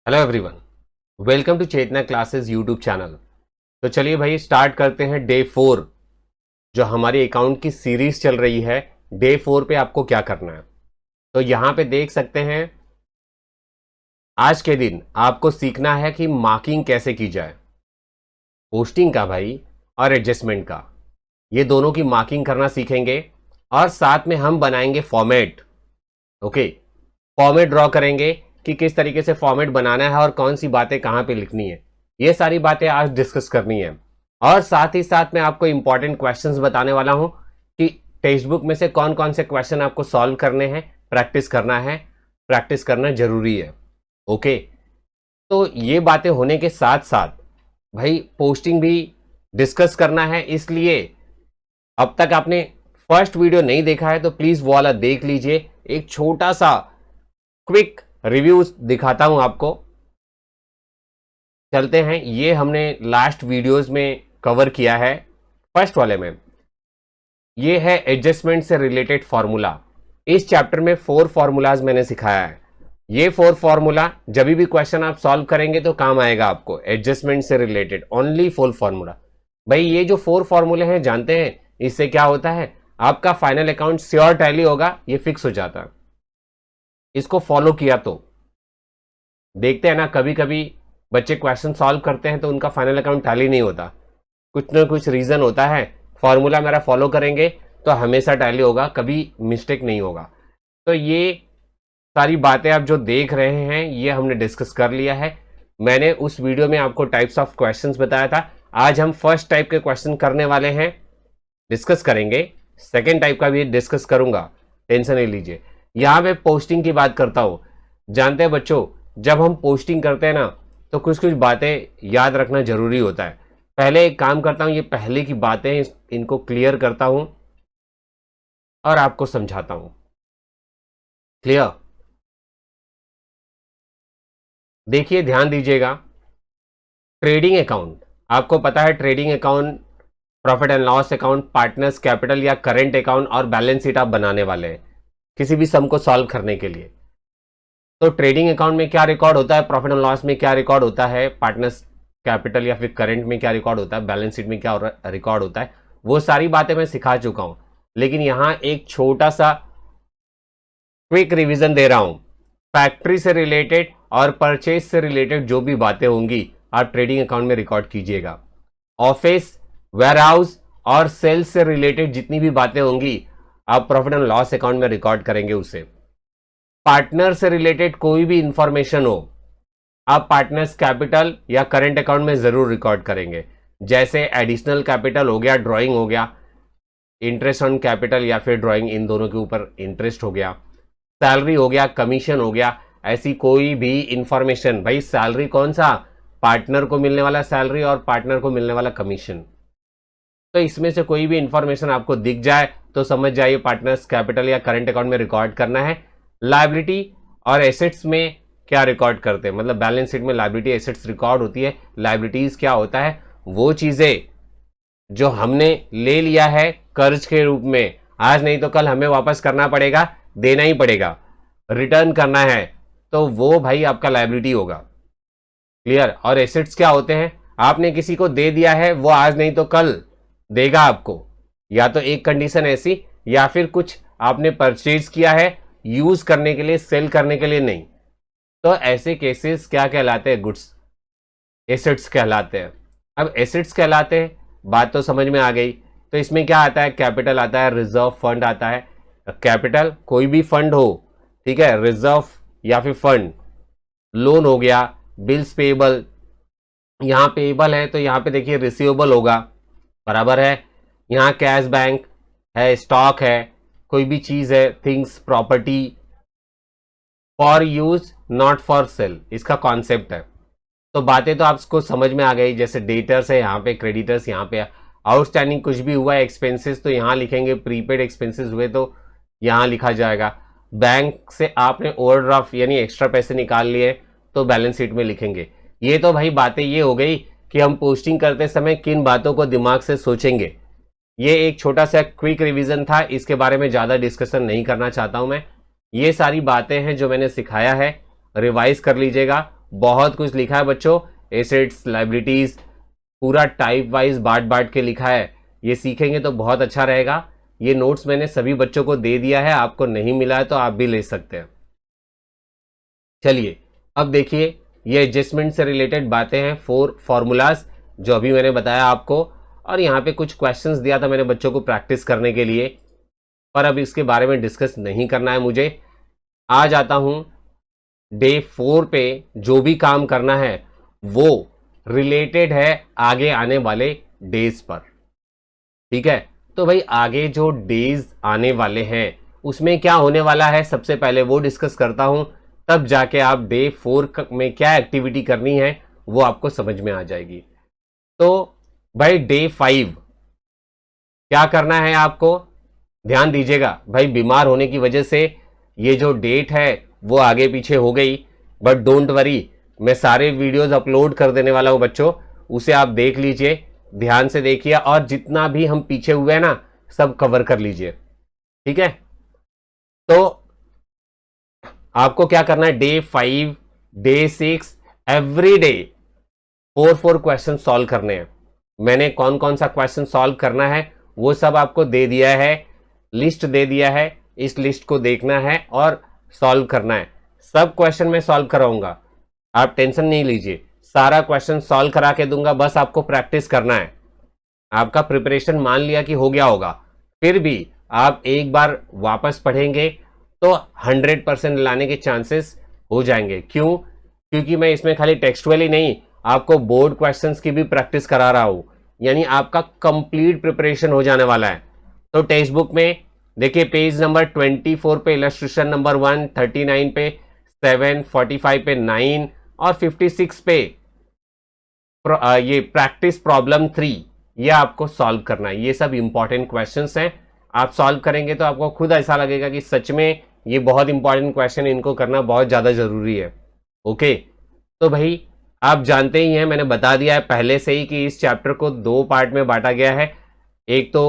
Hello everyone, welcome to Chetna classes YouTube channel. तो चलिए भाई स्टार्ट करते हैं डे 4 जो हमारी अकाउंट की सीरीज चल रही है। डे 4 पे आपको क्या करना है तो यहाँ पे देख सकते हैं। आज के दिन आपको सीखना है कि मार्किंग कैसे की जाए, पोस्टिंग का भाई और एडजस्टमेंट का, ये दोनों की मार्किंग करना सीखेंगे। और साथ में हम बनाएंगे फॉर्मेट। ओके, फॉर्मेट ड्रॉ करेंगे कि किस तरीके से फॉर्मेट बनाना है और कौन सी बातें कहां पे लिखनी है। ये सारी बातें आज डिस्कस करनी है। और साथ ही साथ मैं आपको इंपॉर्टेंट क्वेश्चंस बताने वाला हूं कि टेक्स्ट बुक में से कौन कौन से क्वेश्चन आपको सॉल्व करने हैं, प्रैक्टिस करना है, प्रैक्टिस करना जरूरी है। ओके, तो ये बातें होने के साथ साथ भाई पोस्टिंग भी डिस्कस करना है। इसलिए अब तक आपने फर्स्ट वीडियो नहीं देखा है तो प्लीज वो वाला देख लीजिए। एक छोटा सा क्विक रिव्यू दिखाता हूं आपको। चलते हैं, ये हमने लास्ट वीडियोस में कवर किया है। फर्स्ट वाले में ये है एडजस्टमेंट से रिलेटेड फॉर्मूला। इस चैप्टर में 4 फॉर्मूलाज मैंने सिखाया है। ये 4 फॉर्मूला जब भी क्वेश्चन आप सॉल्व करेंगे तो काम आएगा आपको, एडजस्टमेंट से रिलेटेड ओनली 4 फॉर्मूला। भाई ये जो 4 फॉर्मूले हैं जानते हैं इससे क्या होता है, आपका फाइनल अकाउंट श्योर टैली होगा, ये फिक्स हो जाता है। इसको फॉलो किया तो देखते हैं ना, कभी कभी बच्चे क्वेश्चन सॉल्व करते हैं तो उनका फाइनल अकाउंट टैली नहीं होता, कुछ ना कुछ रीजन होता है। फॉर्मूला मेरा फॉलो करेंगे तो हमेशा टैली होगा, कभी मिस्टेक नहीं होगा। तो ये सारी बातें आप जो देख रहे हैं ये हमने डिस्कस कर लिया है। मैंने उस वीडियो में आपको टाइप्स ऑफ क्वेश्चंस बताया था। आज हम फर्स्ट टाइप के क्वेश्चन करने वाले हैं, डिस्कस करेंगे। सेकेंड टाइप का भी डिस्कस करूंगा, टेंशन नहीं लीजिए। यहां पे पोस्टिंग की बात करता हूं। जानते हैं बच्चों, जब हम पोस्टिंग करते हैं ना तो कुछ कुछ बातें याद रखना जरूरी होता है। पहले एक काम करता हूं, ये पहले की बातें इनको क्लियर करता हूं और आपको समझाता हूं। क्लियर? देखिए ध्यान दीजिएगा। ट्रेडिंग अकाउंट, आपको पता है trading account, profit and loss account, partners capital या करेंट अकाउंट और बैलेंस शीट आप बनाने वाले हैं किसी भी सम को सॉल्व करने के लिए। तो ट्रेडिंग अकाउंट में क्या रिकॉर्ड होता है, प्रॉफिट एंड लॉस में क्या रिकॉर्ड होता है, पार्टनर्स कैपिटल या फिर करंट में क्या रिकॉर्ड होता है, बैलेंस शीट में क्या रिकॉर्ड होता है, वो सारी बातें मैं सिखा चुका हूं। लेकिन यहां एक छोटा सा क्विक रिवीजन दे रहा हूं। फैक्ट्री से रिलेटेड और परचेज से रिलेटेड जो भी बातें होंगी आप ट्रेडिंग अकाउंट में रिकॉर्ड कीजिएगा। ऑफिस, वेयरहाउस और सेल्स से रिलेटेड जितनी भी बातें होंगी आप प्रॉफिट एंड लॉस अकाउंट में रिकॉर्ड करेंगे उसे। पार्टनर से रिलेटेड कोई भी इंफॉर्मेशन हो आप पार्टनर्स कैपिटल या करंट अकाउंट में जरूर रिकॉर्ड करेंगे। जैसे एडिशनल कैपिटल हो गया, ड्राइंग हो गया, इंटरेस्ट ऑन कैपिटल या फिर ड्राइंग, इन दोनों के ऊपर इंटरेस्ट हो गया, सैलरी हो गया, कमीशन हो गया, ऐसी कोई भी इंफॉर्मेशन। भाई सैलरी कौन सा, पार्टनर को मिलने वाला सैलरी और पार्टनर को मिलने वाला कमीशन। तो इसमें से कोई भी इंफॉर्मेशन आपको दिख जाए तो समझ जाइए पार्टनर्स कैपिटल या करंट अकाउंट में रिकॉर्ड करना है। लायबिलिटी और एसेट्स में क्या रिकॉर्ड करते हैं, मतलब बैलेंस शीट में लायबिलिटी एसेट्स रिकॉर्ड होती है। लायबिलिटीज क्या होता है, वो चीजें जो हमने ले लिया है कर्ज के रूप में, आज नहीं तो कल हमें वापस करना पड़ेगा, देना ही पड़ेगा, रिटर्न करना है, तो वो भाई आपका लायबिलिटी होगा। क्लियर? और एसेट्स क्या होते हैं, आपने किसी को दे दिया है, वो आज नहीं तो कल देगा आपको, या तो एक कंडीशन ऐसी या फिर कुछ आपने परचेज किया है यूज करने के लिए, सेल करने के लिए नहीं। तो ऐसे केसेस क्या कहलाते हैं, गुड्स, एसेट्स कहलाते हैं। अब एसेट्स कहलाते हैं, बात तो समझ में आ गई। तो इसमें क्या आता है, कैपिटल आता है, रिजर्व फंड आता है। कैपिटल कोई भी फंड हो, ठीक है, रिजर्व या फिर फंड, लोन हो गया, बिल्स पेएबल, यहां पेएबल है तो यहां पे देखिए रिसीवेबल होगा, बराबर है। यहां कैश बैंक है, स्टॉक है, कोई भी चीज है, things, property, for use not for sale, इसका कॉन्सेप्ट है। तो बातें तो आपको समझ में आ गई। जैसे डेटर्स है यहाँ पे, क्रेडिटर्स यहाँ पे, आउटस्टैंडिंग कुछ भी हुआ, एक्सपेंसेस तो यहाँ लिखेंगे, प्रीपेड एक्सपेंसेस हुए तो यहाँ लिखा जाएगा। बैंक से आपने ओवरड्राफ्ट यानी एक्स्ट्रा पैसे निकाल लिए तो बैलेंस शीट में लिखेंगे। ये तो भाई बातें ये हो गई कि हम पोस्टिंग करते समय किन बातों को दिमाग से सोचेंगे। ये एक छोटा सा क्विक रिवीजन था, इसके बारे में ज्यादा डिस्कशन नहीं करना चाहता हूं मैं। ये सारी बातें हैं जो मैंने सिखाया है, रिवाइज कर लीजिएगा। बहुत कुछ लिखा है बच्चों, एसेट्स, लायबिलिटीज, पूरा टाइप वाइज बांट के लिखा है। ये सीखेंगे तो बहुत अच्छा रहेगा। ये नोट्स मैंने सभी बच्चों को दे दिया है, आपको नहीं मिला है तो आप भी ले सकते हैं। चलिए अब देखिए, ये एडजस्टमेंट से रिलेटेड बातें हैं, 4 फॉर्मूलाज जो अभी मैंने बताया आपको, और यहाँ पे कुछ क्वेश्चंस दिया था मैंने बच्चों को प्रैक्टिस करने के लिए, पर अब इसके बारे में डिस्कस नहीं करना है मुझे। आ जाता हूं डे 4 पे। जो भी काम करना है वो रिलेटेड है आगे आने वाले डेज पर, ठीक है। तो भाई आगे जो डेज आने वाले हैं उसमें क्या होने वाला है, सबसे पहले वो डिस्कस करता हूं, तब जाके आप डे 4 में क्या एक्टिविटी करनी है वो आपको समझ में आ जाएगी। तो भाई डे 5 क्या करना है आपको, ध्यान दीजिएगा। भाई बीमार होने की वजह से ये जो डेट है वो आगे पीछे हो गई, बट डोंट वरी, मैं सारे वीडियोस अपलोड कर देने वाला हूं बच्चों, उसे आप देख लीजिए, ध्यान से देखिए, और जितना भी हम पीछे हुए हैं ना सब कवर कर लीजिए, ठीक है। तो आपको क्या करना है, day 5, day 6, every day 4 question solve करने हैं। मैंने कौन कौन सा क्वेश्चन सॉल्व करना है वो सब आपको दे दिया है, लिस्ट दे दिया है, इस लिस्ट को देखना है और सॉल्व करना है। सब क्वेश्चन मैं सॉल्व कराऊंगा, आप टेंशन नहीं लीजिए, सारा क्वेश्चन सॉल्व करा के दूंगा, बस आपको प्रैक्टिस करना है। आपका प्रिपरेशन मान लिया कि हो गया होगा, फिर भी आप एक बार वापस पढ़ेंगे तो 100% लाने के चांसेस हो जाएंगे। क्यों? क्योंकि मैं इसमें खाली टेक्सचुअल ही नहीं, आपको बोर्ड क्वेश्चंस की भी प्रैक्टिस करा रहा हूं, यानी आपका कंप्लीट प्रिपरेशन हो जाने वाला है। तो टेक्स्ट बुक में देखिए पेज नंबर 24 पे इलस्ट्रेशन नंबर 1, 39 पे 7, 45 पे 9 और 56 पे ये प्रैक्टिस प्रॉब्लम 3, ये आपको सॉल्व करना है। ये सब इंपॉर्टेंट क्वेश्चंस हैं, आप सॉल्व करेंगे तो आपको खुद ऐसा लगेगा कि सच में ये बहुत इंपॉर्टेंट क्वेश्चन, इनको करना बहुत ज्यादा जरूरी है। ओके, तो भाई आप जानते ही हैं, मैंने बता दिया है पहले से ही कि इस चैप्टर को 2 पार्ट में बांटा गया है, एक तो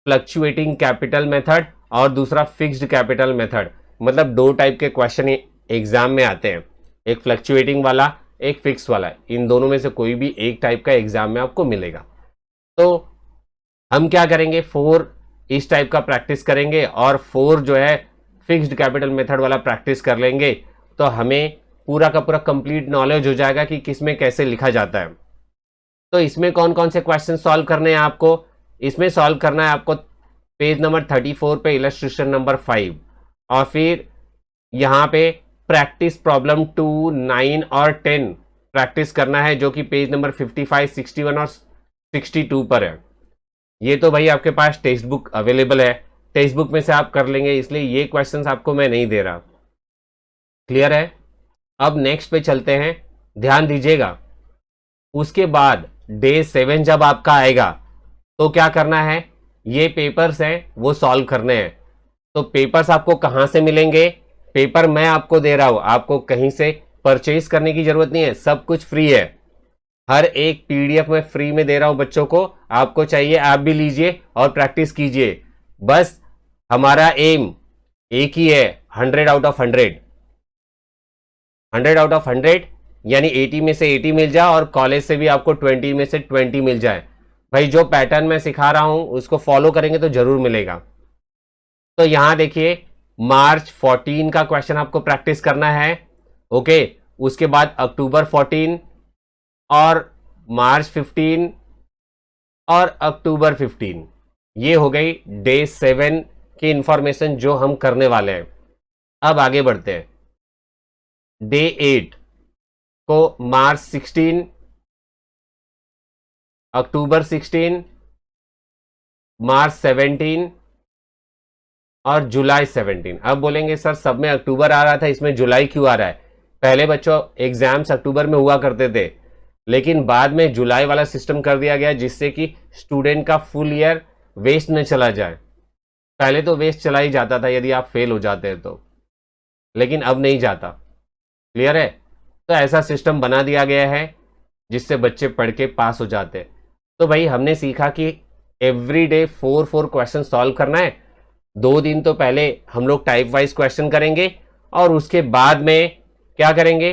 फ्लक्चुएटिंग कैपिटल मेथड और दूसरा फिक्स्ड कैपिटल मेथड। मतलब 2 टाइप के क्वेश्चन एग्जाम में आते हैं, एक फ्लक्चुएटिंग वाला, एक फिक्स वाला। इन दोनों में से कोई भी एक टाइप का एग्जाम में आपको मिलेगा। तो हम क्या करेंगे, 4 इस टाइप का प्रैक्टिस करेंगे और 4 जो है फिक्स्ड कैपिटल मेथड वाला प्रैक्टिस कर लेंगे, तो हमें पूरा का पूरा कंप्लीट नॉलेज हो जाएगा कि किसमें कैसे लिखा जाता है। तो इसमें कौन कौन से क्वेश्चन सॉल्व करने हैं आपको, इसमें सॉल्व करना है आपको पेज नंबर 34 पे इलस्ट्रेशन नंबर 5, और फिर यहाँ पे प्रैक्टिस प्रॉब्लम 2, 9 और 10 प्रैक्टिस करना है, जो कि पेज नंबर 55, 61 और 62 पर है। ये तो भाई आपके पास टेक्स्ट बुक अवेलेबल है, टेक्स्ट बुक में से आप कर लेंगे, इसलिए ये क्वेश्चंस आपको मैं नहीं दे रहा। क्लियर है? अब नेक्स्ट पे चलते हैं, ध्यान दीजिएगा। उसके बाद डे 7 जब आपका आएगा तो क्या करना है, ये पेपर्स हैं वो सॉल्व करने हैं। तो पेपर्स आपको कहां से मिलेंगे, पेपर मैं आपको दे रहा हूं, आपको कहीं से परचेज करने की जरूरत नहीं है, सब कुछ फ्री है। हर एक पीडीएफ में फ्री में दे रहा हूं बच्चों को, आपको चाहिए आप भी लीजिए और प्रैक्टिस कीजिए। बस हमारा एम एक ही है, 100 आउट ऑफ 100, 100 आउट ऑफ 100 यानी 80 में से 80 मिल जाए और कॉलेज से भी आपको 20 में से 20 मिल जाए। भाई जो पैटर्न मैं सिखा रहा हूं उसको फॉलो करेंगे तो जरूर मिलेगा। तो यहां देखिए मार्च 14 का क्वेश्चन आपको प्रैक्टिस करना है, ओके। उसके बाद अक्टूबर 14 और मार्च 15 और अक्टूबर 15, ये हो गई डे 7 की इंफॉर्मेशन जो हम करने वाले हैं। अब आगे बढ़ते हैं, डे 8 को मार्च 16, अक्टूबर 16, मार्च 17 और जुलाई 17। अब बोलेंगे सर सब में अक्टूबर आ रहा था, इसमें जुलाई क्यों आ रहा है? पहले बच्चों एग्जाम्स अक्टूबर में हुआ करते थे, लेकिन बाद में जुलाई वाला सिस्टम कर दिया गया, जिससे कि स्टूडेंट का फुल ईयर वेस्ट न चला जाए। पहले तो वेस्ट चला ही जाता था यदि आप फेल हो जाते हैं तो, लेकिन अब नहीं जाता। क्लियर है? तो ऐसा सिस्टम बना दिया गया है जिससे बच्चे पढ़ के पास हो जाते हैं। तो भाई हमने सीखा कि एवरी डे 4 क्वेश्चन सॉल्व करना है। 2 दिन तो पहले हम लोग टाइप वाइज क्वेश्चन करेंगे और उसके बाद में क्या करेंगे,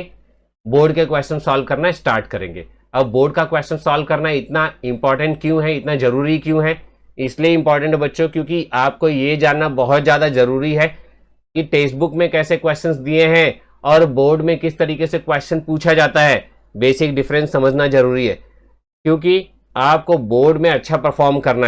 बोर्ड के क्वेश्चन सॉल्व करना स्टार्ट करेंगे। अब बोर्ड का क्वेश्चन सॉल्व करना इतना इंपॉर्टेंट क्यों है, इतना जरूरी क्यों है? इसलिए इंपॉर्टेंट है बच्चों क्योंकि आपको ये जानना बहुत ज्यादा जरूरी है कि टेक्स्ट बुक में कैसे क्वेश्चंस दिए हैं और बोर्ड में किस तरीके से क्वेश्चन पूछा जाता है। बेसिक डिफरेंस समझना जरूरी है क्योंकि आपको बोर्ड में अच्छा परफॉर्म करना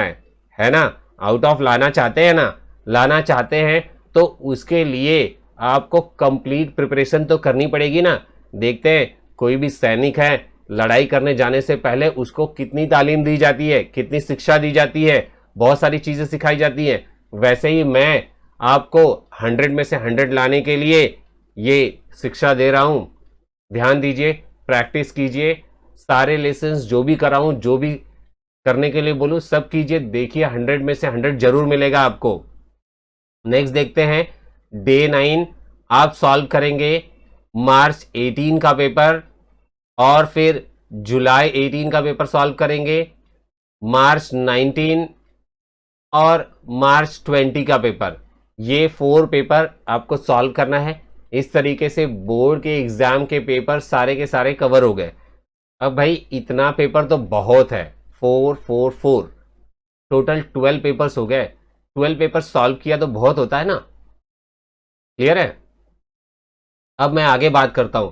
है ना, आउट ऑफ लाना चाहते हैं ना, लाना चाहते हैं तो उसके लिए आपको कंप्लीट प्रिपरेशन तो करनी पड़ेगी ना। देखते हैं कोई भी सैनिक है, लड़ाई करने जाने से पहले उसको कितनी तालीम दी जाती है, कितनी शिक्षा दी जाती है, बहुत सारी चीजें सिखाई जाती हैं। वैसे ही मैं आपको 100 में से 100 लाने के लिए ये शिक्षा दे रहा हूं। ध्यान दीजिए, प्रैक्टिस कीजिए, सारे लेसन्स जो भी कराऊं, जो भी करने के लिए बोलूं सब कीजिए। देखिए 100 में से 100 जरूर मिलेगा आपको। नेक्स्ट देखते हैं डे 9। आप सॉल्व करेंगे मार्च 18 का पेपर और फिर जुलाई 18 का पेपर सॉल्व करेंगे, मार्च 19 और मार्च 20 का पेपर। ये 4 पेपर आपको सॉल्व करना है। इस तरीके से बोर्ड के एग्जाम के पेपर सारे के सारे कवर हो गए। अब भाई इतना पेपर तो बहुत है, 4 4 4 टोटल 12 पेपर्स हो गए। 12 पेपर सॉल्व किया तो बहुत होता है ना। क्लियर है? अब मैं आगे बात करता हूं।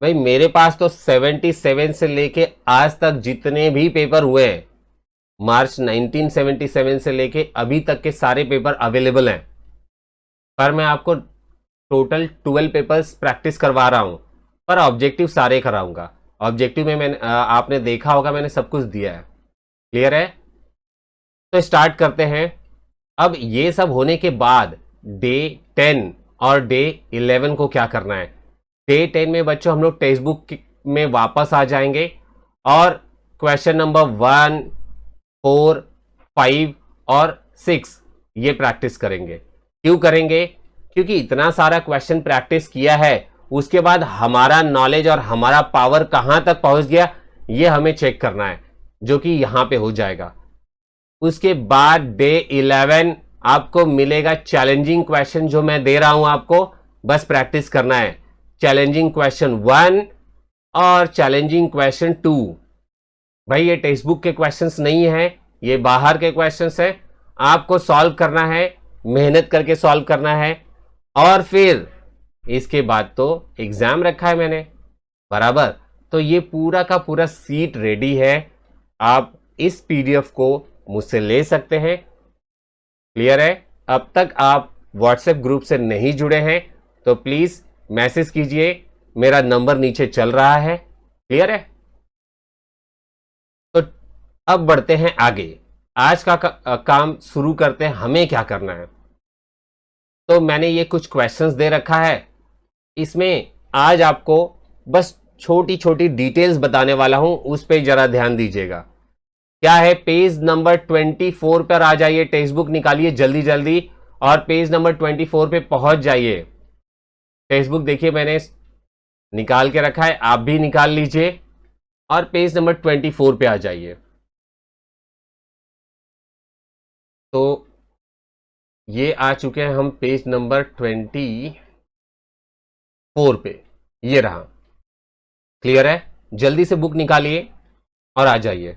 भाई मेरे पास तो 77 से लेके आज तक जितने भी पेपर हुए हैं, मार्च 1977 से लेके अभी तक के सारे पेपर अवेलेबल हैं। पर मैं आपको टोटल 12 पेपर्स प्रैक्टिस करवा रहा हूं, पर ऑब्जेक्टिव सारे कराऊंगा। ऑब्जेक्टिव में मैंने आपने देखा होगा मैंने सब कुछ दिया है। क्लियर है? तो स्टार्ट करते हैं। अब ये सब होने के बाद डे 10 और डे 11 को क्या करना है? डे 10 में बच्चों हम लोग टेक्स्ट बुक में वापस आ जाएंगे और क्वेश्चन नंबर 1, 4, 5 और 6 ये प्रैक्टिस करेंगे। क्यों करेंगे? क्योंकि इतना सारा क्वेश्चन प्रैक्टिस किया है, उसके बाद हमारा नॉलेज और हमारा पावर कहां तक पहुंच गया ये हमें चेक करना है, जो कि यहां पे हो जाएगा। उसके बाद डे 11 आपको मिलेगा चैलेंजिंग क्वेश्चन जो मैं दे रहा हूं आपको, बस प्रैक्टिस करना है। चैलेंजिंग क्वेश्चन 1 और चैलेंजिंग क्वेश्चन 2। भाई ये टेक्स्ट बुक के क्वेश्चंस नहीं है, ये बाहर के क्वेश्चंस है। आपको सॉल्व करना है, मेहनत करके सॉल्व करना है और फिर इसके बाद तो एग्जाम रखा है मैंने बराबर। तो ये पूरा का पूरा सीट रेडी है, आप इस पीडीएफ को मुझसे ले सकते हैं। क्लियर है? अब तक आप व्हाट्सएप ग्रुप से नहीं जुड़े हैं तो प्लीज मैसेज कीजिए, मेरा नंबर नीचे चल रहा है। क्लियर है? तो अब बढ़ते हैं आगे, आज का काम शुरू करते हैं। हमें क्या करना है? तो मैंने ये कुछ क्वेश्चंस दे रखा है, इसमें आज आपको बस छोटी छोटी डिटेल्स बताने वाला हूं, उस पर जरा ध्यान दीजिएगा। क्या है? पेज नंबर 24 पर आ जाइए, टेक्स्ट बुक निकालिए जल्दी जल्दी और पेज नंबर 24 पे पहुंच जाइए। टेक्स्ट बुक देखिए मैंने निकाल के रखा है, आप भी निकाल लीजिए और पेज नंबर 24 पे आ जाइए। तो ये आ चुके हैं हम पेज नंबर 24 पे, ये रहा। क्लियर है? जल्दी से बुक निकालिए और आ जाइए।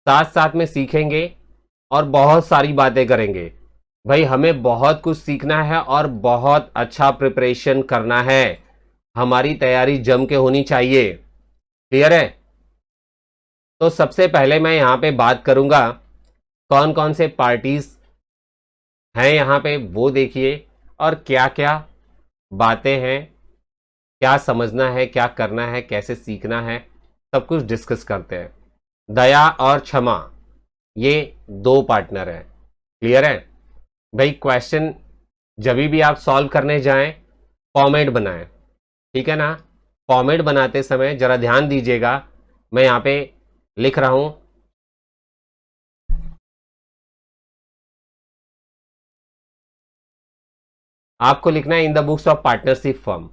साथ साथ में सीखेंगे और बहुत सारी बातें करेंगे। भाई हमें बहुत कुछ सीखना है और बहुत अच्छा प्रिपरेशन करना है, हमारी तैयारी जम के होनी चाहिए। क्लियर है? तो सबसे पहले मैं यहां पे बात करूंगा कौन कौन से पार्टीज हैं यहां पे, वो देखिए और क्या क्या बातें हैं, क्या समझना है, क्या करना है, कैसे सीखना है, सब कुछ डिस्कस करते हैं। दया और क्षमा ये 2 पार्टनर हैं। क्लियर है? भाई क्वेश्चन जब भी आप सॉल्व करने जाएं फॉर्मेट बनाएं, ठीक है ना। फॉर्मेट बनाते समय जरा ध्यान दीजिएगा, मैं यहां पे लिख रहा हूं आपको लिखना है in the books of partnership firm.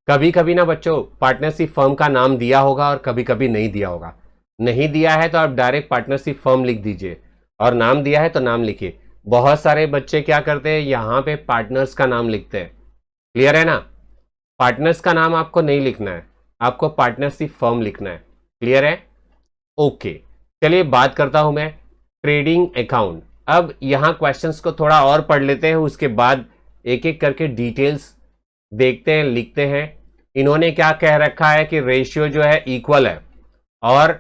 कभी कभी ना बच्चों पार्टनरशिप फर्म का नाम दिया होगा और कभी कभी नहीं दिया होगा। नहीं दिया है तो आप डायरेक्ट पार्टनरशिप फर्म लिख दीजिए और नाम दिया है तो नाम लिखिए। बहुत सारे बच्चे क्या करते हैं यहां पे पार्टनर्स का नाम लिखते हैं। क्लियर है ना? पार्टनर्स का नाम आपको नहीं लिखना है, आपको पार्टनरशिप फर्म लिखना है। क्लियर है? ओके, चलिए बात करता हूं मैं ट्रेडिंग अकाउंट। अब यहां क्वेश्चंस को थोड़ा और पढ़ लेते हैं, उसके बाद एक एक करके डिटेल्स देखते हैं, लिखते हैं। इन्होंने क्या कह रखा है कि रेशियो जो है इक्वल है, और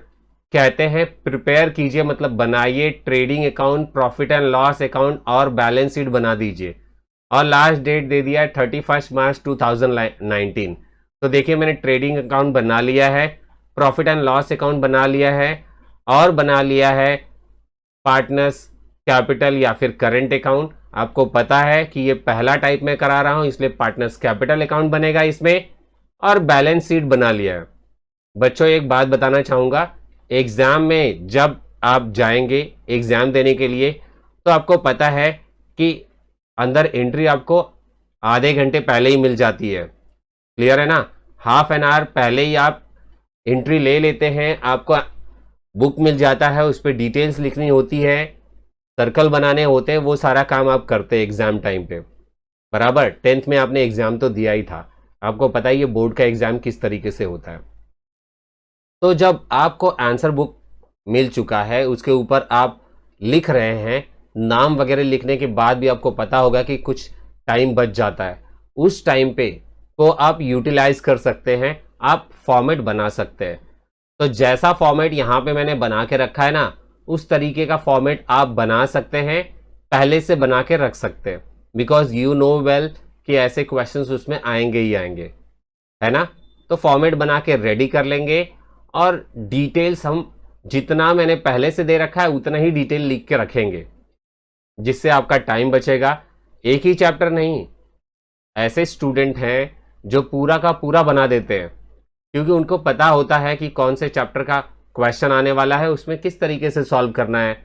कहते हैं प्रिपेयर कीजिए, मतलब बनाइए trading account, profit and loss account और बैलेंस शीट बना दीजिए। और लास्ट डेट दे दिया है 31 मार्च 2019। तो देखिए मैंने ट्रेडिंग अकाउंट बना लिया है, प्रॉफिट एंड लॉस अकाउंट बना लिया है, और बना लिया है पार्टनर्स कैपिटल या फिर करंट अकाउंट। आपको पता है कि ये पहला टाइप में करा रहा हूं, इसलिए पार्टनर्स कैपिटल अकाउंट बनेगा इसमें, और बैलेंस शीट बना लिया है। बच्चों एक बात बताना चाहूंगा, एग्जाम में जब आप जाएंगे एग्जाम देने के लिए, तो आपको पता है कि अंदर एंट्री आपको आधे घंटे पहले ही मिल जाती है। क्लियर है ना? हाफ एन आवर पहले ही आप एंट्री ले लेते हैं, आपको बुक मिल जाता है, उस पर डिटेल्स लिखनी होती है, सर्कल बनाने होते हैं, वो सारा काम आप करते हैं एग्जाम टाइम पे। बराबर 10th में आपने एग्जाम तो दिया ही था, आपको पता ही है बोर्ड का एग्जाम किस तरीके से होता है। तो जब आपको आंसर बुक मिल चुका है, उसके ऊपर आप लिख रहे हैं, नाम वगैरह लिखने के बाद भी आपको पता होगा कि कुछ टाइम बच जाता है, उस टाइम पे तो आप यूटिलाइज कर सकते हैं, आप फॉर्मेट बना सकते हैं। तो जैसा फॉर्मेट यहाँ पे मैंने बना के रखा है ना, उस तरीके का फॉर्मेट आप बना सकते हैं, पहले से बना के रख सकते हैं, बिकॉज यू नो वेल कि ऐसे क्वेश्चंस उसमें आएंगे ही आएंगे, है ना? तो फॉर्मेट बना के रेडी कर लेंगे, और डिटेल्स हम जितना मैंने पहले से दे रखा है उतना ही डिटेल लिख के रखेंगे, जिससे आपका टाइम बचेगा। एक ही चैप्टर नहीं, ऐसे स्टूडेंट हैं जो पूरा का पूरा बना देते हैं, क्योंकि उनको पता होता है कि कौन से चैप्टर का क्वेश्चन आने वाला है, उसमें किस तरीके से सॉल्व करना है।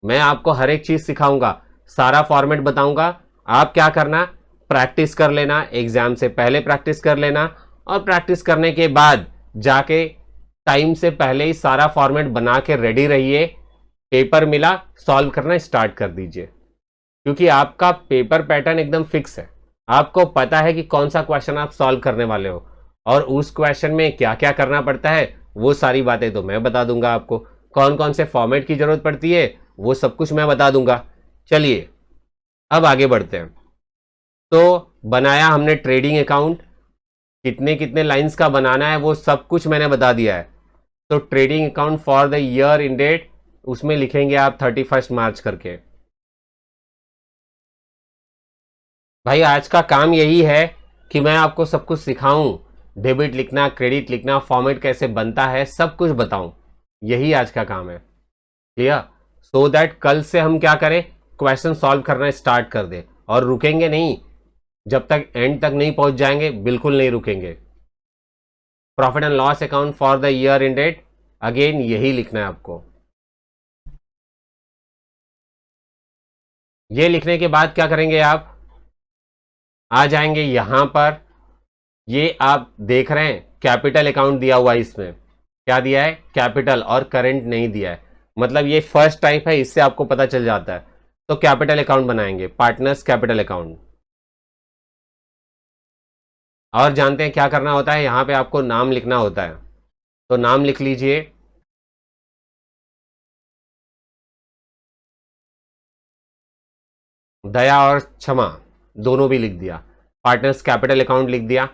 मैं आपको हर एक चीज सिखाऊंगा, सारा फॉर्मेट बताऊंगा। आप क्या करना, प्रैक्टिस कर लेना, एग्जाम से पहले प्रैक्टिस कर लेना, और प्रैक्टिस करने के बाद जाके टाइम से पहले ही सारा फॉर्मेट बना के रेडी रहिए। पेपर मिला, सॉल्व करना स्टार्ट कर दीजिए, क्योंकि आपका पेपर पैटर्न एकदम फिक्स है, आपको पता है कि कौन सा क्वेश्चन आप सॉल्व करने वाले हो, और उस क्वेश्चन में क्या क्या करना पड़ता है वो सारी बातें तो मैं बता दूंगा आपको, कौन कौन से फॉर्मेट की जरूरत पड़ती है वो सब कुछ मैं बता दूंगा। चलिए अब आगे बढ़ते हैं। तो बनाया हमने ट्रेडिंग अकाउंट, कितने कितने लाइंस का बनाना है वो सब कुछ मैंने बता दिया है। तो trading account for the year ended, उसमें लिखेंगे आप 31 मार्च करके। भाई आज का काम यही है कि मैं आपको सब कुछ सिखाऊं, डेबिट लिखना, क्रेडिट लिखना, फॉर्मेट कैसे बनता है, सब कुछ बताऊं, यही आज का काम है। क्लियर? सो दैट कल से हम क्या करें, क्वेश्चन सॉल्व करना स्टार्ट कर दे, और रुकेंगे नहीं, जब तक एंड तक नहीं पहुंच जाएंगे बिल्कुल नहीं रुकेंगे। Profit and loss account for the year ended, again यही लिखना है आपको। ये लिखने के बाद क्या करेंगे, आप आ जाएंगे यहां पर, ये आप देख रहे हैं कैपिटल अकाउंट दिया हुआ है, इसमें क्या दिया है, कैपिटल, और करंट नहीं दिया है, मतलब ये फर्स्ट टाइप है, इससे आपको पता चल जाता है। तो कैपिटल अकाउंट बनाएंगे, पार्टनर्स कैपिटल अकाउंट। और जानते हैं क्या करना होता है, यहां पे आपको नाम लिखना होता है, तो नाम लिख लीजिए। दया और क्षमा दोनों भी लिख दिया, पार्टनर्स कैपिटल अकाउंट लिख दिया,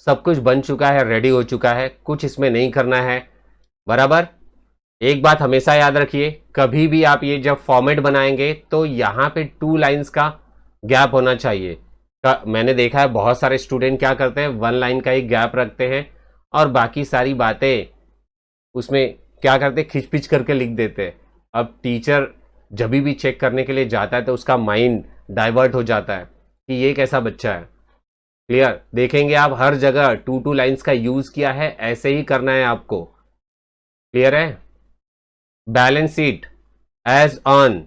सब कुछ बन चुका है, रेडी हो चुका है, कुछ इसमें नहीं करना है। बराबर? एक बात हमेशा याद रखिए, कभी भी आप ये जब फॉर्मेट बनाएंगे तो यहां पे 2 लाइंस का गैप होना चाहिए। मैंने देखा है बहुत सारे स्टूडेंट क्या करते हैं, 1 लाइन का ही गैप रखते हैं, और बाकी सारी बातें उसमें क्या करते हैं, खिंच करके लिख देते हैं। अब टीचर जब भी चेक करने के लिए जाता है तो उसका माइंड डाइवर्ट हो जाता है कि ये कैसा बच्चा है। क्लियर? देखेंगे आप हर जगह 2 लाइंस का यूज किया है, ऐसे ही करना है आपको। क्लियर है? बैलेंस शीट एज ऑन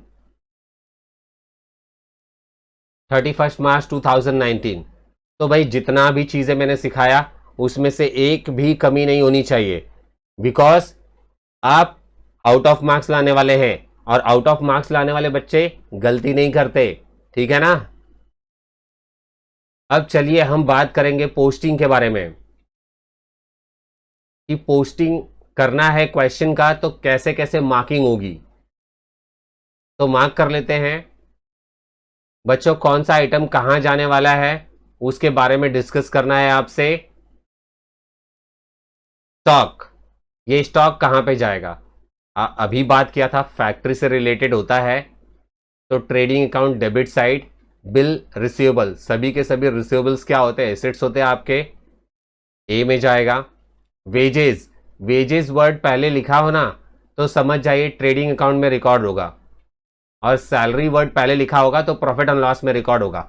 31 मार्च 2019। तो भाई जितना भी चीजें मैंने सिखाया उसमें से एक भी कमी नहीं होनी चाहिए, बिकॉज आप आउट ऑफ मार्क्स लाने वाले हैं, और आउट ऑफ मार्क्स लाने वाले बच्चे गलती नहीं करते। ठीक है ना? अब चलिए हम बात करेंगे पोस्टिंग के बारे में। कि पोस्टिंग करना है क्वेश्चन का तो कैसे कैसे मार्किंग होगी। तो मार्क कर लेते हैं बच्चों, कौन सा आइटम कहां जाने वाला है उसके बारे में डिस्कस करना है आपसे। स्टॉक, ये स्टॉक कहां पे जाएगा। अभी बात किया था फैक्ट्री से रिलेटेड होता है, तो trading account debit side. Bill receivable, सभी के सभी रिसीवेबल्स क्या होते हैं, एसेट्स होते हैं आपके, ए में जाएगा। वेजेस, वेजेस वर्ड पहले लिखा हो ना तो समझ जाइए ट्रेडिंग अकाउंट में रिकॉर्ड होगा, और सैलरी वर्ड पहले लिखा होगा तो प्रॉफिट एंड लॉस में रिकॉर्ड होगा,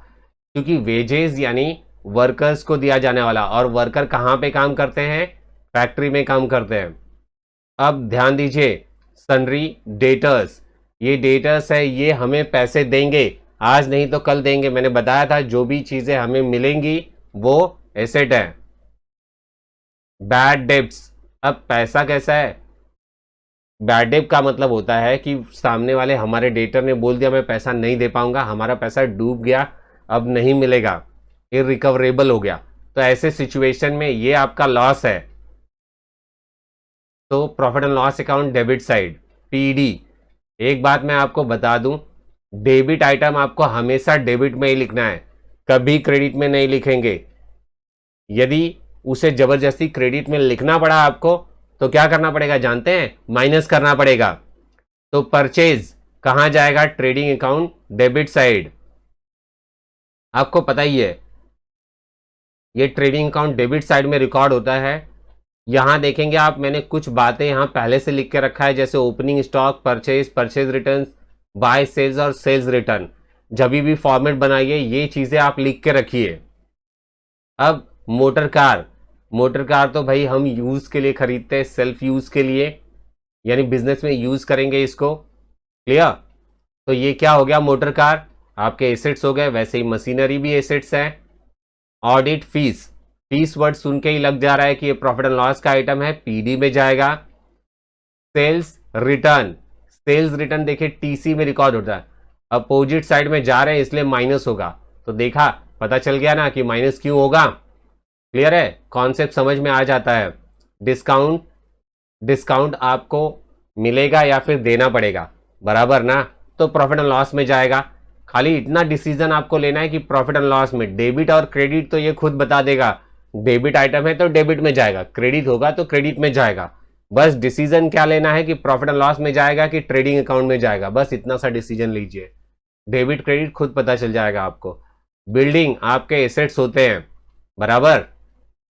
क्योंकि वेजेस यानी वर्कर्स को दिया जाने वाला, और वर्कर कहां पे काम करते हैं, फैक्ट्री में काम करते हैं। अब ध्यान दीजिए, सन्ड्री डेटर्स, ये डेटर्स है, ये हमें पैसे देंगे, आज नहीं तो कल देंगे। मैंने बताया था जो भी चीजें हमें मिलेंगी वो एसेट है। बैड डेब्ट्स, अब पैसा कैसा है, बैड डेब का मतलब होता है कि सामने वाले हमारे डेटर ने बोल दिया मैं पैसा नहीं दे पाऊंगा, हमारा पैसा डूब गया, अब नहीं मिलेगा, इररिकवरेबल हो गया, तो ऐसे सिचुएशन में ये आपका लॉस है। तो profit and loss account debit side, PD. एक बात मैं आपको बता दूं, डेबिट आइटम आपको हमेशा डेबिट में ही लिखना है, कभी क्रेडिट में नहीं लिखेंगे। यदि उसे जबरदस्ती क्रेडिट में लिखना पड़ा आपको तो क्या करना पड़ेगा जानते हैं, माइनस करना पड़ेगा। तो परचेज कहां जाएगा, ट्रेडिंग अकाउंट डेबिट साइड। आपको पता ही है ये ट्रेडिंग अकाउंट डेबिट साइड में रिकॉर्ड होता है। यहां देखेंगे आप, मैंने कुछ बातें यहां पहले से लिख के रखा है, जैसे opening stock, purchase, purchase return, by sales और सेल्स रिटर्न। जब भी फॉर्मेट बनाइए ये चीजें आप लिख के रखिए। अब मोटर कार, मोटर कार तो भाई हम यूज के लिए खरीदते हैं, सेल्फ यूज के लिए, यानी बिजनेस में यूज करेंगे इसको, क्लियर। तो ये क्या हो गया, मोटर कार आपके एसेट्स हो गए, वैसे ही मशीनरी भी एसेट्स है। ऑडिट फीस, फीस वर्ड सुन के ही लग जा रहा है कि ये प्रॉफिट एंड लॉस का आइटम है, पीडी में जाएगा। सेल्स रिटर्न, सेल्स रिटर्न देखिए टीसी में रिकॉर्ड होता है, अपोजिट साइड में जा रहे हैं इसलिए माइनस होगा, तो देखा पता चल गया ना कि माइनस क्यों होगा, क्लियर है, कॉन्सेप्ट समझ में आ जाता है। डिस्काउंट, डिस्काउंट आपको मिलेगा या फिर देना पड़ेगा, बराबर ना, तो प्रॉफिट एंड लॉस में जाएगा। खाली इतना डिसीजन आपको लेना है कि प्रॉफिट एंड लॉस में डेबिट और क्रेडिट तो ये खुद बता देगा, डेबिट आइटम है तो डेबिट में जाएगा, क्रेडिट होगा तो क्रेडिट में जाएगा। बस डिसीजन क्या लेना है कि प्रॉफिट एंड लॉस में जाएगा कि ट्रेडिंग अकाउंट में जाएगा, बस इतना सा डिसीजन लीजिए, डेबिट क्रेडिट खुद पता चल जाएगा आपको। बिल्डिंग आपके एसेट्स होते हैं, बराबर,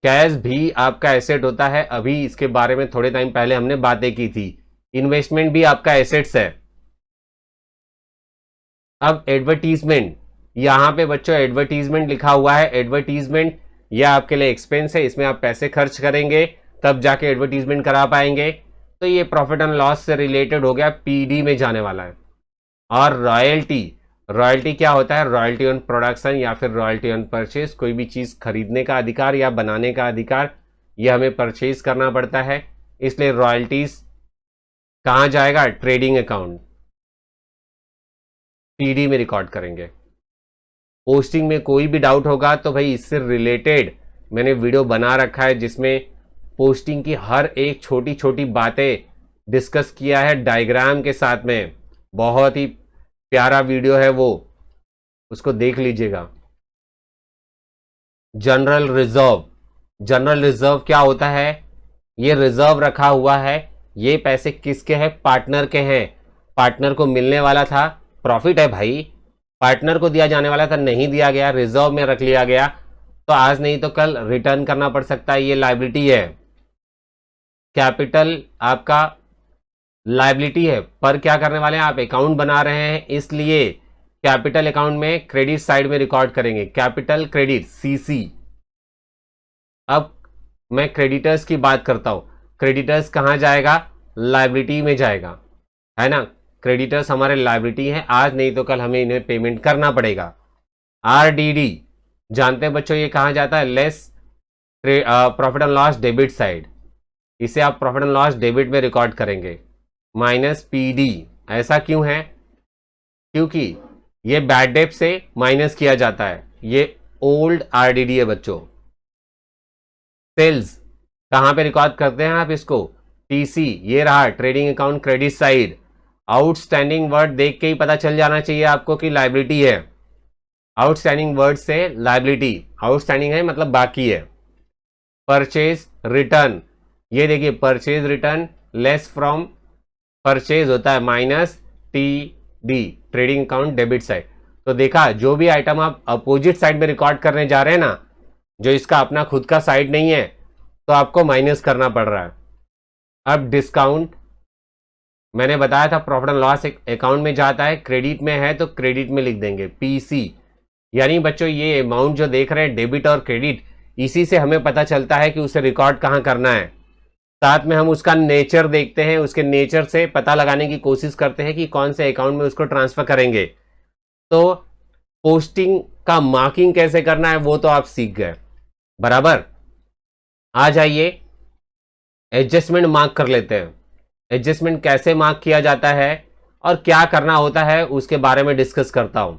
कैश भी आपका एसेट होता है, अभी इसके बारे में थोड़े टाइम पहले हमने बातें की थी। इन्वेस्टमेंट भी आपका एसेट्स है। अब एडवर्टीजमेंट, यहां पे बच्चों एडवर्टीजमेंट लिखा हुआ है, एडवर्टीजमेंट यह आपके लिए एक्सपेंस है, इसमें आप पैसे खर्च करेंगे तब जाके एडवर्टीजमेंट करा पाएंगे, तो ये प्रॉफिट एंड लॉस से रिलेटेड हो गया, पीडी में जाने वाला है। और रॉयल्टी, रॉयल्टी क्या होता है, रॉयल्टी ऑन प्रोडक्शन या फिर रॉयल्टी ऑन परचेज, कोई भी चीज खरीदने का अधिकार या बनाने का अधिकार, यह हमें परचेज करना पड़ता है, इसलिए रॉयल्टीज कहां जाएगा, ट्रेडिंग अकाउंट, पीडी में रिकॉर्ड करेंगे। पोस्टिंग में कोई भी डाउट होगा तो भाई इससे रिलेटेड मैंने वीडियो बना रखा है, जिसमें पोस्टिंग की हर एक छोटी छोटी बातें डिस्कस किया है डायग्राम के साथ में, बहुत ही प्यारा वीडियो है वो, उसको देख लीजिएगा। जनरल रिजर्व, जनरल रिजर्व क्या होता है, ये रिजर्व रखा हुआ है, ये पैसे किसके हैं, पार्टनर के हैं, पार्टनर को मिलने वाला था, प्रॉफिट है भाई, पार्टनर को दिया जाने वाला था, नहीं दिया गया, रिजर्व में रख लिया गया, तो आज नहीं तो कल रिटर्न करना पड़ सकता है, ये लायबिलिटी है। कैपिटल आपका लायबिलिटी है, पर क्या करने वाले हैं आप, अकाउंट बना रहे हैं, इसलिए कैपिटल अकाउंट में क्रेडिट साइड में रिकॉर्ड करेंगे, कैपिटल क्रेडिट सीसी। अब मैं क्रेडिटर्स की बात करता हूं, क्रेडिटर्स कहां जाएगा, लायबिलिटी में जाएगा, है ना, क्रेडिटर्स हमारे लायबिलिटी हैं, आज नहीं तो कल हमें इन्हें पेमेंट करना पड़ेगा। आरडीडी जानते हैं बच्चों ये कहां जाता है, less profit and loss debit side, इसे आप प्रॉफिट एंड लॉस डेबिट में रिकॉर्ड करेंगे, माइनस पीडी। ऐसा क्यों है, क्योंकि ये बैड डेट से माइनस किया जाता है, ये ओल्ड आरडीडी है बच्चों। सेल्स, कहां पे रिकॉर्ड करते हैं आप इसको? टीसी, ये रहा trading account credit side. Outstanding word देख के ही पता चल जाना चाहिए आपको कि लायबिलिटी है। आउटस्टैंडिंग वर्ड से लायबिलिटी, आउटस्टैंडिंग है मतलब बाकी है। परचेज रिटर्न, ये देखिए purchase return less from purchase होता है minus T D, trading account debit side. तो देखा, जो भी आइटम आप अपोजिट साइड में रिकॉर्ड करने जा रहे हैं ना, जो इसका अपना खुद का साइड नहीं है, तो आपको माइनस करना पड़ रहा है। अब डिस्काउंट, मैंने बताया था प्रॉफिट एंड लॉस अकाउंट में जाता है, क्रेडिट में है तो क्रेडिट में लिख देंगे पीसी। यानी बच्चों ये अमाउंट जो देख रहे हैं डेबिट और क्रेडिट, इसी से हमें पता चलता है कि उसे रिकॉर्ड कहां करना है। साथ में हम उसका नेचर देखते हैं, उसके नेचर से पता लगाने की कोशिश करते हैं कि कौन से अकाउंट में उसको ट्रांसफर करेंगे। तो पोस्टिंग का मार्किंग कैसे करना है वो तो आप सीख गए, बराबर। आ जाइए एडजस्टमेंट मार्क कर लेते हैं। एडजस्टमेंट कैसे मार्क किया जाता है और क्या करना होता है उसके बारे में डिस्कस करता हूं।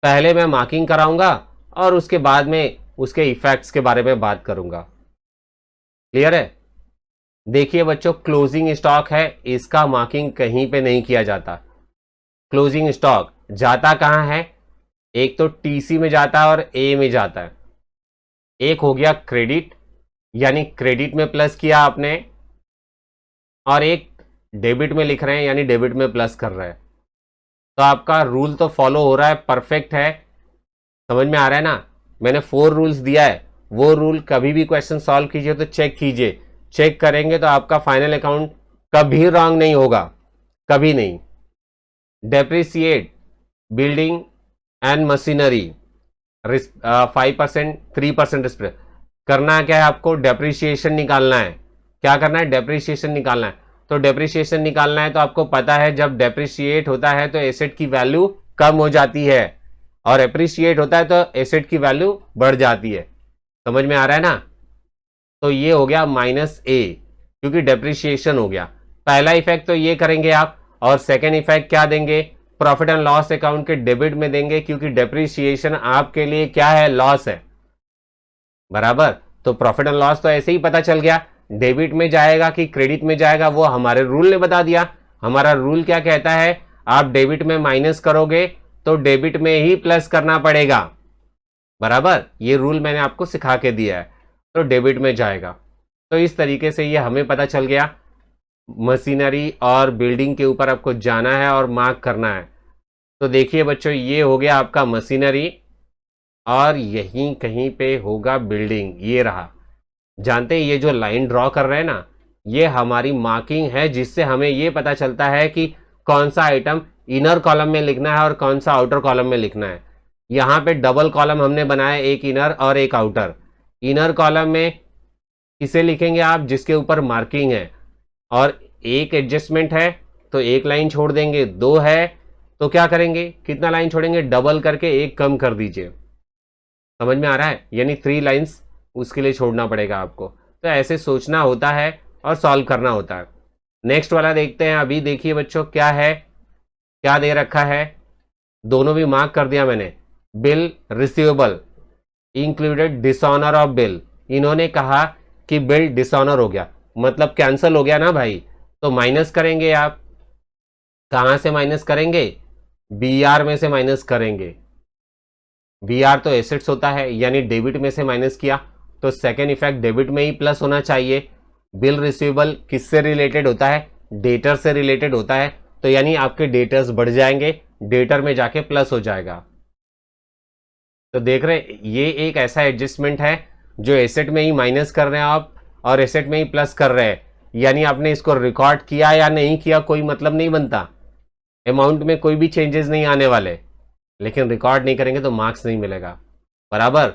पहले मैं मार्किंग कराऊंगा और उसके बाद में उसके इफेक्ट्स के बारे में बात करूंगा। क्लियर है? देखिए बच्चों, क्लोजिंग स्टॉक है, इसका मार्किंग कहीं पे नहीं किया जाता। क्लोजिंग स्टॉक जाता कहां है? एक तो टीसी में जाता है और ए में जाता है। एक हो गया क्रेडिट, यानी क्रेडिट में प्लस किया आपने, और एक डेबिट में लिख रहे हैं यानी डेबिट में प्लस कर रहे हैं। तो आपका रूल तो फॉलो हो रहा है, परफेक्ट है। समझ में आ रहा है ना? मैंने 4 रूल्स दिया है, वो रूल कभी भी क्वेश्चन सॉल्व कीजिए तो चेक कीजिए। चेक करेंगे तो आपका फाइनल अकाउंट कभी रॉन्ग नहीं होगा, कभी नहीं। Depreciate building and machinery 5%, 3% risk करना। क्या है आपको? डेप्रिसिएशन निकालना है। क्या करना है? डेप्रिसिएशन निकालना है। तो डेप्रिसिएशन निकालना है तो आपको पता है जब डेप्रिसिएट होता है तो एसेट की वैल्यू कम हो जाती है, और एप्रिसिएट होता है तो एसेट की वैल्यू बढ़ जाती है। समझ में आ रहा है ना? तो ये हो गया माइनस ए, क्योंकि डेप्रिसिएशन हो गया। पहला इफेक्ट तो ये करेंगे आप, और सेकेंड इफेक्ट क्या देंगे? प्रॉफिट एंड लॉस अकाउंट के डेबिट में देंगे, क्योंकि डेप्रिसिएशन आपके लिए क्या है? लॉस है, बराबर। तो प्रॉफिट एंड लॉस तो ऐसे ही पता चल गया, डेबिट में जाएगा कि क्रेडिट में जाएगा वो हमारे रूल ने बता दिया। हमारा रूल क्या कहता है? आप डेबिट में माइनस करोगे तो डेबिट में ही प्लस करना पड़ेगा, बराबर। ये रूल मैंने आपको सिखा के दिया है, तो डेबिट में जाएगा। तो इस तरीके से ये हमें पता चल गया। मशीनरी और बिल्डिंग के ऊपर आपको जाना है और मार्क करना है। तो देखिए बच्चों, ये हो गया आपका मशीनरी, और यहीं कहीं पे होगा बिल्डिंग, ये रहा। जानते हैं ये जो लाइन ड्रॉ कर रहे हैं ना, ये हमारी मार्किंग है, जिससे हमें ये पता चलता है कि कौन सा आइटम इनर कॉलम में लिखना है और कौन सा आउटर कॉलम में लिखना है। यहाँ पे डबल कॉलम हमने बनाया, एक इनर और एक आउटर। इनर कॉलम में किसे लिखेंगे आप? जिसके ऊपर मार्किंग है, और एक एडजस्टमेंट है तो एक लाइन छोड़ देंगे, 2 है तो क्या करेंगे? कितना लाइन छोड़ेंगे? डबल करके एक कम कर दीजिए। समझ में आ रहा है? यानी 3 लाइन्स उसके लिए छोड़ना पड़ेगा आपको। तो ऐसे सोचना होता है और सॉल्व करना होता है। नेक्स्ट वाला देखते हैं। अभी देखिए बच्चों, क्या है, क्या दे रखा है? दोनों भी मार्क कर दिया मैंने। Bill receivable included dishonour of bill. इन्होंने कहा कि बिल डिसऑनर हो गया, मतलब कैंसिल हो गया ना भाई, तो माइनस करेंगे आप। कहां से माइनस करेंगे? बीआर में से माइनस करेंगे। बीआर तो एसेट्स होता है, यानी डेबिट में से माइनस किया, तो सेकेंड इफेक्ट डेबिट में ही प्लस होना चाहिए। बिल रिसीवेबल किससे रिलेटेड होता है? डेटर से रिलेटेड होता है, तो यानी आपके डेटर्स बढ़ जाएंगे, डेटर में जाके प्लस हो जाएगा। तो देख रहे, ये एक ऐसा एडजस्टमेंट है जो एसेट में ही माइनस कर रहे हैं आप और एसेट में ही प्लस कर रहे हैं। यानी आपने इसको रिकॉर्ड किया या नहीं किया कोई मतलब नहीं बनता, अमाउंट में कोई भी चेंजेस नहीं आने वाले, लेकिन रिकॉर्ड नहीं करेंगे तो मार्क्स नहीं मिलेगा, बराबर।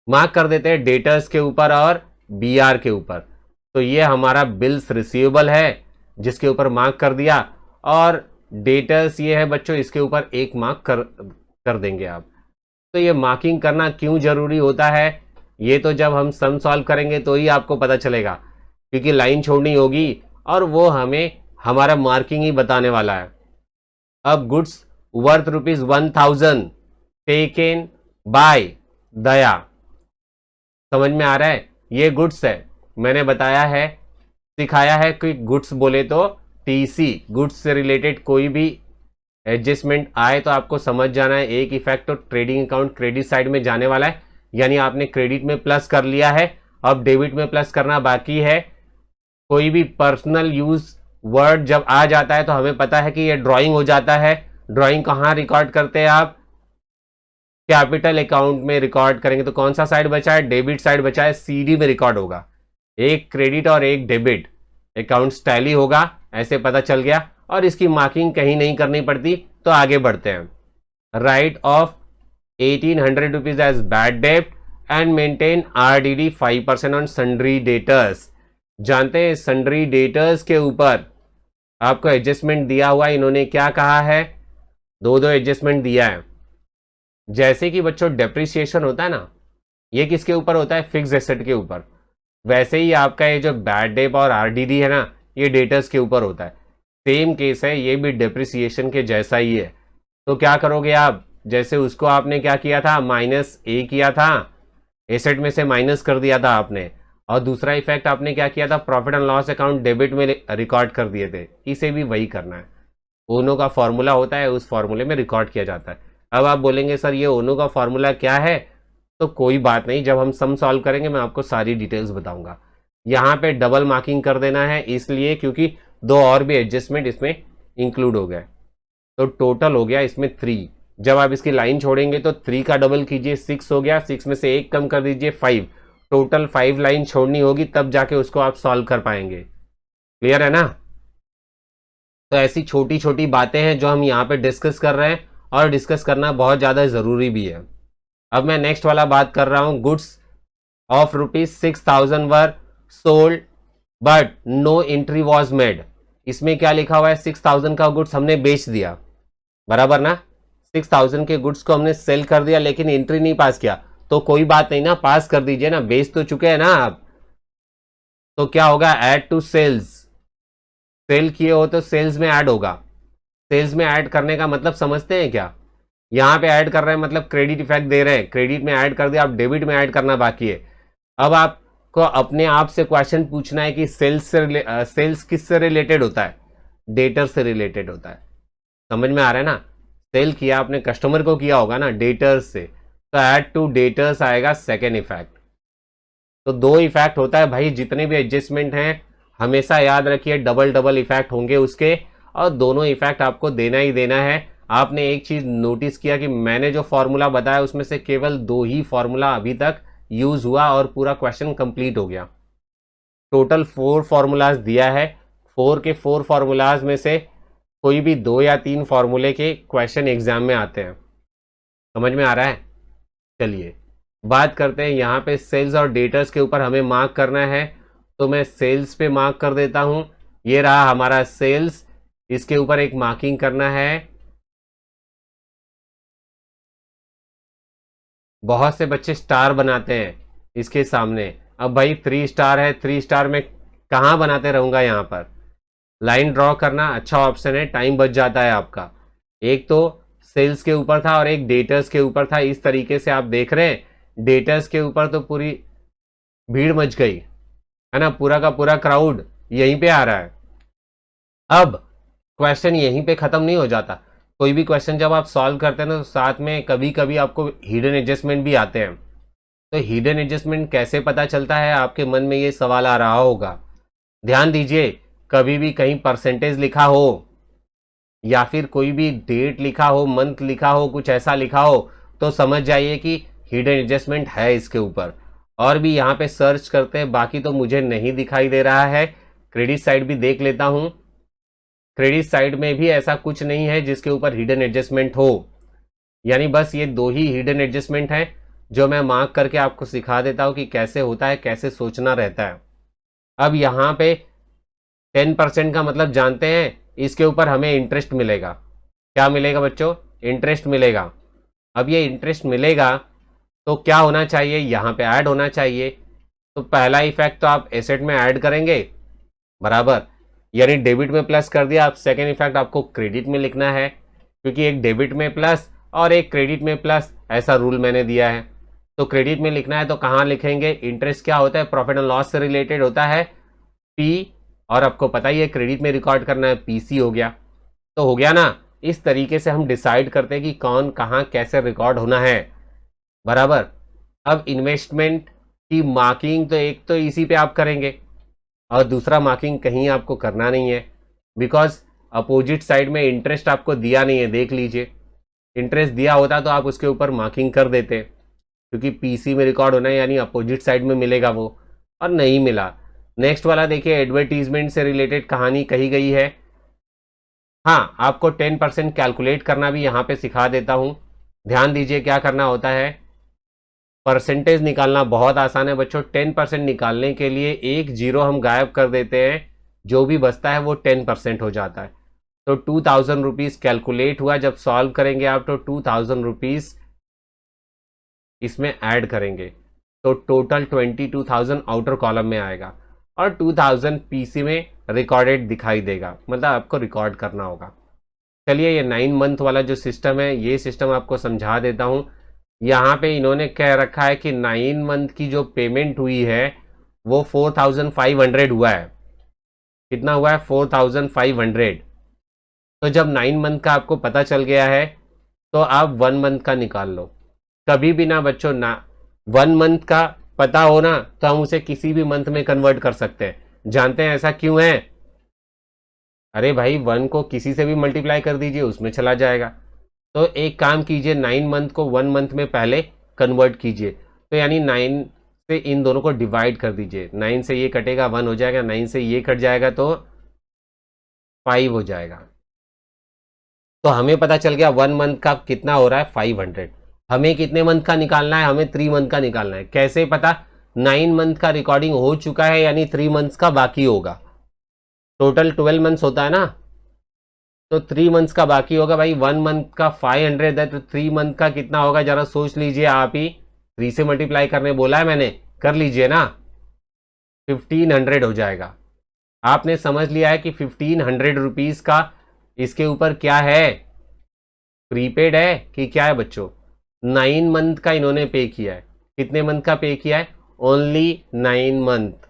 मार्क कर देते हैं डेटर्स के ऊपर और बीआर के ऊपर। तो ये हमारा बिल्स रिसीवेबल है, जिसके ऊपर मार्क कर दिया, और डेटर्स ये है बच्चों, इसके ऊपर एक मार्क कर देंगे आप। तो ये मार्किंग करना क्यों जरूरी होता है? ये तो जब हम सम सॉल्व करेंगे तो ही आपको पता चलेगा, क्योंकि लाइन छोड़नी होगी और वो हमें हमारा मार्किंग ही बताने वाला है। अब गुड्स वर्थ ₹1000 टेकन बाय दया। समझ में आ रहा है? ये गुड्स है, मैंने बताया है, सिखाया है कि गुड्स बोले तो टीसी, गुड्स से रिलेटेड कोई भी एडजस्टमेंट आए तो आपको समझ जाना है एक इफेक्ट तो ट्रेडिंग अकाउंट क्रेडिट साइड में जाने वाला है, यानी आपने क्रेडिट में प्लस कर लिया है, अब डेबिट में प्लस करना बाकी है। कोई भी पर्सनल यूज वर्ड जब आ जाता है तो हमें पता है कि ये ड्राइंग हो जाता है। ड्राइंग कहाँ रिकॉर्ड करते हैं आप? कैपिटल अकाउंट में रिकॉर्ड करेंगे। तो कौन सा साइड बचा है? डेबिट साइड बचा है, सीडी में रिकॉर्ड होगा। एक क्रेडिट और एक डेबिट अकाउंट टैली होगा, ऐसे पता चल गया। और इसकी मार्किंग कहीं नहीं करनी पड़ती। तो आगे बढ़ते हैं। Write off 1800 rupees as bad डेब्ट and maintain RDD 5% on sundry debtors. जानते हैं सन्ड्री डेटर्स के ऊपर आपको एडजस्टमेंट दिया हुआ, इन्होंने क्या कहा है? दो एडजस्टमेंट दिया है। जैसे कि बच्चों डेप्रिसिएशन होता है ना, ये किसके ऊपर होता है? फिक्स एसेट के ऊपर। वैसे ही आपका ये जो बैड डेट और आरडीडी है ना, ये डेटर्स के ऊपर होता है। सेम केस है, ये भी डेप्रिसिएशन के जैसा ही है। तो क्या करोगे आप? जैसे उसको आपने क्या किया था? -A किया था, एसेट में से माइनस कर दिया था आपने। और दूसरा इफेक्ट आपने क्या किया था? Profit and loss account debit में रिकॉर्ड कर दिए थे। इसे भी वही करना है। ओनो का फॉर्मूला होता है, उस फॉर्मूले में रिकॉर्ड किया जाता है। अब आप बोलेंगे सर ये ओनो का फॉर्मूला क्या है? तो कोई बात नहीं, जब हम सम सॉल्व करेंगे मैं आपको सारी डिटेल्स बताऊंगा। यहाँ पे डबल मार्किंग कर देना है इसलिए क्योंकि दो और भी एडजस्टमेंट इसमें इंक्लूड हो गए। तो टोटल हो गया इसमें 3। जब आप इसकी लाइन छोड़ेंगे तो 3 का डबल कीजिए, 6 हो गया। 6 में से 1 कम कर दीजिए, 5। टोटल 5 लाइन छोड़नी होगी, तब जाके उसको आप सॉल्व कर पाएंगे। क्लियर है ना? तो ऐसी छोटी छोटी बातें हैं जो हम यहाँ पे डिस्कस कर रहे हैं, और डिस्कस करना बहुत ज़्यादा ज़रूरी भी है। अब मैं नेक्स्ट वाला बात कर रहा हूँ। Goods of ₹6,000 were sold but no entry was made. इसमें क्या लिखा हुआ है? 6,000 का गुड्स हमने बेच दिया, बराबर ना? 6,000 के गुड्स को हमने सेल कर दिया लेकिन एंट्री नहीं पास किया। तो कोई बात नहीं ना, पास कर दीजिए ना, बेच तो चुके हैं ना आप। तो क्या होगा? Add to sales. सेल किए हो तो सेल्स में ऐड होगा। सेल्स में ऐड करने का मतलब समझते हैं क्या? यहां पे ऐड कर रहे हैं मतलब क्रेडिट इफेक्ट दे रहे हैं। क्रेडिट में ऐड कर दिया, आप डेबिट में ऐड करना बाकी है। अब आपको अपने आप से क्वेश्चन पूछना है कि सेल्स किससे रिलेटेड होता है? डेटर से रिलेटेड होता है। समझ में आ रहा है ना? सेल किया आपने, कस्टमर को किया होगा ना, डेटर्स से। तो ऐड टू डेटर्स आएगा सेकेंड इफेक्ट। तो 2 इफेक्ट होता है भाई, जितने भी एडजस्टमेंट हैं हमेशा याद रखिए डबल डबल इफेक्ट होंगे उसके, और दोनों इफेक्ट आपको देना ही देना है। आपने एक चीज नोटिस किया कि मैंने जो फॉर्मूला बताया उसमें से केवल 2 ही फॉर्मूला अभी तक यूज हुआ और पूरा क्वेश्चन कंप्लीट हो गया। टोटल 4 फॉर्मूलाज दिया है। 4 के 4 फॉर्मूलाज में से कोई भी 2 या 3 फॉर्मूले के क्वेश्चन एग्जाम में आते हैं। समझ में आ रहा है? चलिए बात करते हैं। यहाँ पे सेल्स और डेटर्स के ऊपर हमें मार्क करना है, तो मैं सेल्स पे मार्क कर देता हूं। ये रहा हमारा सेल्स, इसके ऊपर एक मार्किंग करना है। बहुत से बच्चे स्टार बनाते हैं इसके सामने। अब भाई 3 स्टार है, 3 स्टार में कहाँ बनाते रहूंगा? यहाँ पर लाइन ड्रॉ करना अच्छा ऑप्शन है, टाइम बच जाता है आपका। एक तो सेल्स के ऊपर था और एक डेटर्स के ऊपर था। इस तरीके से आप देख रहे हैं डेटर्स के ऊपर तो पूरी भीड़ मच गई है ना, पूरा का पूरा क्राउड यहीं पे आ रहा है। अब क्वेश्चन यहीं पे खत्म नहीं हो जाता। कोई भी क्वेश्चन जब आप सॉल्व करते हैं ना, तो साथ में कभी कभी आपको हिडन एडजस्टमेंट भी आते हैं। तो हिडन एडजस्टमेंट कैसे पता चलता है? आपके मन में ये सवाल आ रहा होगा। ध्यान दीजिए, कभी भी कहीं परसेंटेज लिखा हो या फिर कोई भी डेट लिखा हो, मंथ लिखा हो, कुछ ऐसा लिखा हो, तो समझ जाइए कि हिडन एडजस्टमेंट है इसके ऊपर। और भी यहाँ पे सर्च करते हैं, बाकी तो मुझे नहीं दिखाई दे रहा है। क्रेडिट साइड भी देख लेता हूँ। क्रेडिट साइड में भी ऐसा कुछ नहीं है जिसके ऊपर हिडन एडजस्टमेंट हो, यानी बस ये 2 ही हिडन एडजस्टमेंट है जो मैं मार्क करके आपको सिखा देता हूँ कि कैसे होता है, कैसे सोचना रहता है। अब यहाँ पे 10% का मतलब जानते हैं, इसके ऊपर हमें इंटरेस्ट मिलेगा। क्या मिलेगा बच्चों? इंटरेस्ट मिलेगा। अब ये इंटरेस्ट मिलेगा तो क्या होना चाहिए? यहाँ पे ऐड होना चाहिए। तो पहला इफेक्ट तो आप एसेट में ऐड करेंगे, बराबर, यानी डेबिट में प्लस कर दिया। आप सेकेंड इफेक्ट आपको क्रेडिट में लिखना है, क्योंकि एक डेबिट में प्लस और एक क्रेडिट में प्लस, ऐसा रूल मैंने दिया है। तो क्रेडिट में लिखना है तो कहाँ लिखेंगे? इंटरेस्ट क्या होता है? प्रॉफिट एंड लॉस से रिलेटेड होता है पी, और आपको पता ही है क्रेडिट में रिकॉर्ड करना है पीसी हो गया। तो हो गया ना। इस तरीके से हम डिसाइड करते हैं कि कौन कहाँ कैसे रिकॉर्ड होना है, बराबर। अब इन्वेस्टमेंट की मार्किंग तो एक तो इसी पे आप करेंगे और दूसरा मार्किंग कहीं आपको करना नहीं है, बिकॉज अपोजिट साइड में इंटरेस्ट आपको दिया नहीं है। देख लीजिए, इंटरेस्ट दिया होता तो आप उसके ऊपर मार्किंग कर देते, क्योंकि पीसी में रिकॉर्ड होना है यानी अपोजिट साइड में मिलेगा वो, और नहीं मिला। नेक्स्ट वाला देखिए, एडवर्टीजमेंट से रिलेटेड कहानी कही गई है। हाँ, आपको 10% कैलकुलेट करना भी यहाँ पे सिखा देता हूँ। ध्यान दीजिए क्या करना होता है। परसेंटेज निकालना बहुत आसान है बच्चों। 10% निकालने के लिए एक जीरो हम गायब कर देते हैं, जो भी बचता है वो 10% हो जाता है। तो 2000 रुपीज कैलकुलेट हुआ। जब सॉल्व करेंगे आप तो 2000 रुपीज इसमें ऐड करेंगे तो टोटल 22,000 आउटर कॉलम में आएगा और 2000 पीसी में रिकॉर्डेड दिखाई देगा, मतलब आपको रिकॉर्ड करना होगा। चलिए, ये 9 मंथ वाला जो सिस्टम है ये सिस्टम आपको समझा देता हूं। यहाँ पे इन्होंने कह रखा है कि 9 मंथ की जो पेमेंट हुई है वो 4500 हुआ है। कितना हुआ है? 4500। तो जब 9 मंथ का आपको पता चल गया है तो आप 1 मंथ का निकाल लो। कभी भी ना बच्चों, ना 1 मंथ का पता हो ना तो हम उसे किसी भी मंथ में कन्वर्ट कर सकते हैं। जानते हैं ऐसा क्यों है? अरे भाई, 1 को किसी से भी मल्टीप्लाई कर दीजिए, उसमें चला जाएगा। तो एक काम कीजिए, 9 मंथ को 1 मंथ में पहले कन्वर्ट कीजिए। तो यानी 9 से इन दोनों को डिवाइड कर दीजिए। 9 से ये कटेगा 1 हो जाएगा, 9 से ये कट जाएगा तो 5 हो जाएगा। तो हमें पता चल गया 1 मंथ का कितना हो रहा है, 500। हमें कितने मंथ का निकालना है? हमें 3 मंथ का निकालना है। कैसे पता? 9 मंथ का रिकॉर्डिंग हो चुका है यानी 3 मंथ्स का बाकी होगा। टोटल 12 मंथ्स होता है ना, तो 3 मंथ्स का बाकी होगा। भाई 1 मंथ का 500 है तो 3 मंथ का कितना होगा जरा सोच लीजिए आप ही। 3 से मल्टीप्लाई करने बोला है मैंने, कर लीजिए ना। 1500 हो जाएगा। आपने समझ लिया है कि 1500 रुपीज का इसके ऊपर क्या है, प्रीपेड है कि क्या है बच्चों? 9 मंथ का इन्होंने पे किया है। कितने मंथ का पे किया है? Only 9 month.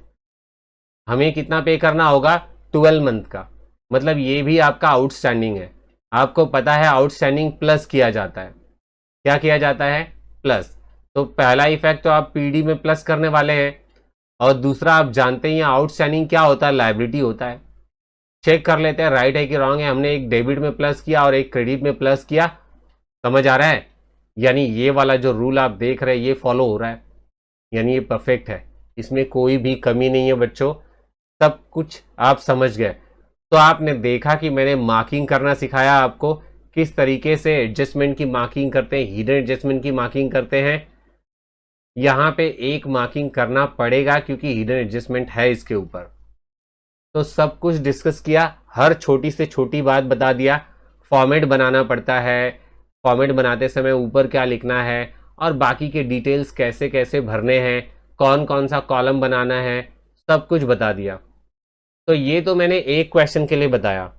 हमें कितना पे करना होगा? 12 मंथ का। मतलब ये भी आपका आउटस्टैंडिंग है। आपको पता है आउटस्टैंडिंग प्लस किया जाता है। क्या किया जाता है? प्लस। तो पहला इफेक्ट तो आप पीडी में प्लस करने वाले हैं, और दूसरा आप जानते ही आउटस्टैंडिंग क्या होता है, लायबिलिटी होता है। चेक कर लेते हैं राइट है कि रॉन्ग है। हमने एक डेबिट में प्लस किया और एक क्रेडिट में प्लस किया। समझ आ रहा है? यानी ये वाला जो रूल आप देख रहे हैं ये फॉलो हो रहा है, यानी ये परफेक्ट है, इसमें कोई भी कमी नहीं है बच्चों। सब कुछ आप समझ गए। तो आपने देखा कि मैंने मार्किंग करना सिखाया आपको, किस तरीके से एडजस्टमेंट की मार्किंग करते हैं, हिडन एडजस्टमेंट की मार्किंग करते हैं। यहाँ पे एक मार्किंग करना पड़ेगा क्योंकि हिडन एडजस्टमेंट है इसके ऊपर। तो सब कुछ डिस्कस किया, हर छोटी से छोटी बात बता दिया। फॉर्मेट बनाना पड़ता है, फॉर्मेट बनाते समय ऊपर क्या लिखना है और बाकी के डिटेल्स कैसे कैसे भरने हैं, कौन कौन सा कॉलम बनाना है, सब कुछ बता दिया। तो ये तो मैंने एक क्वेश्चन के लिए बताया।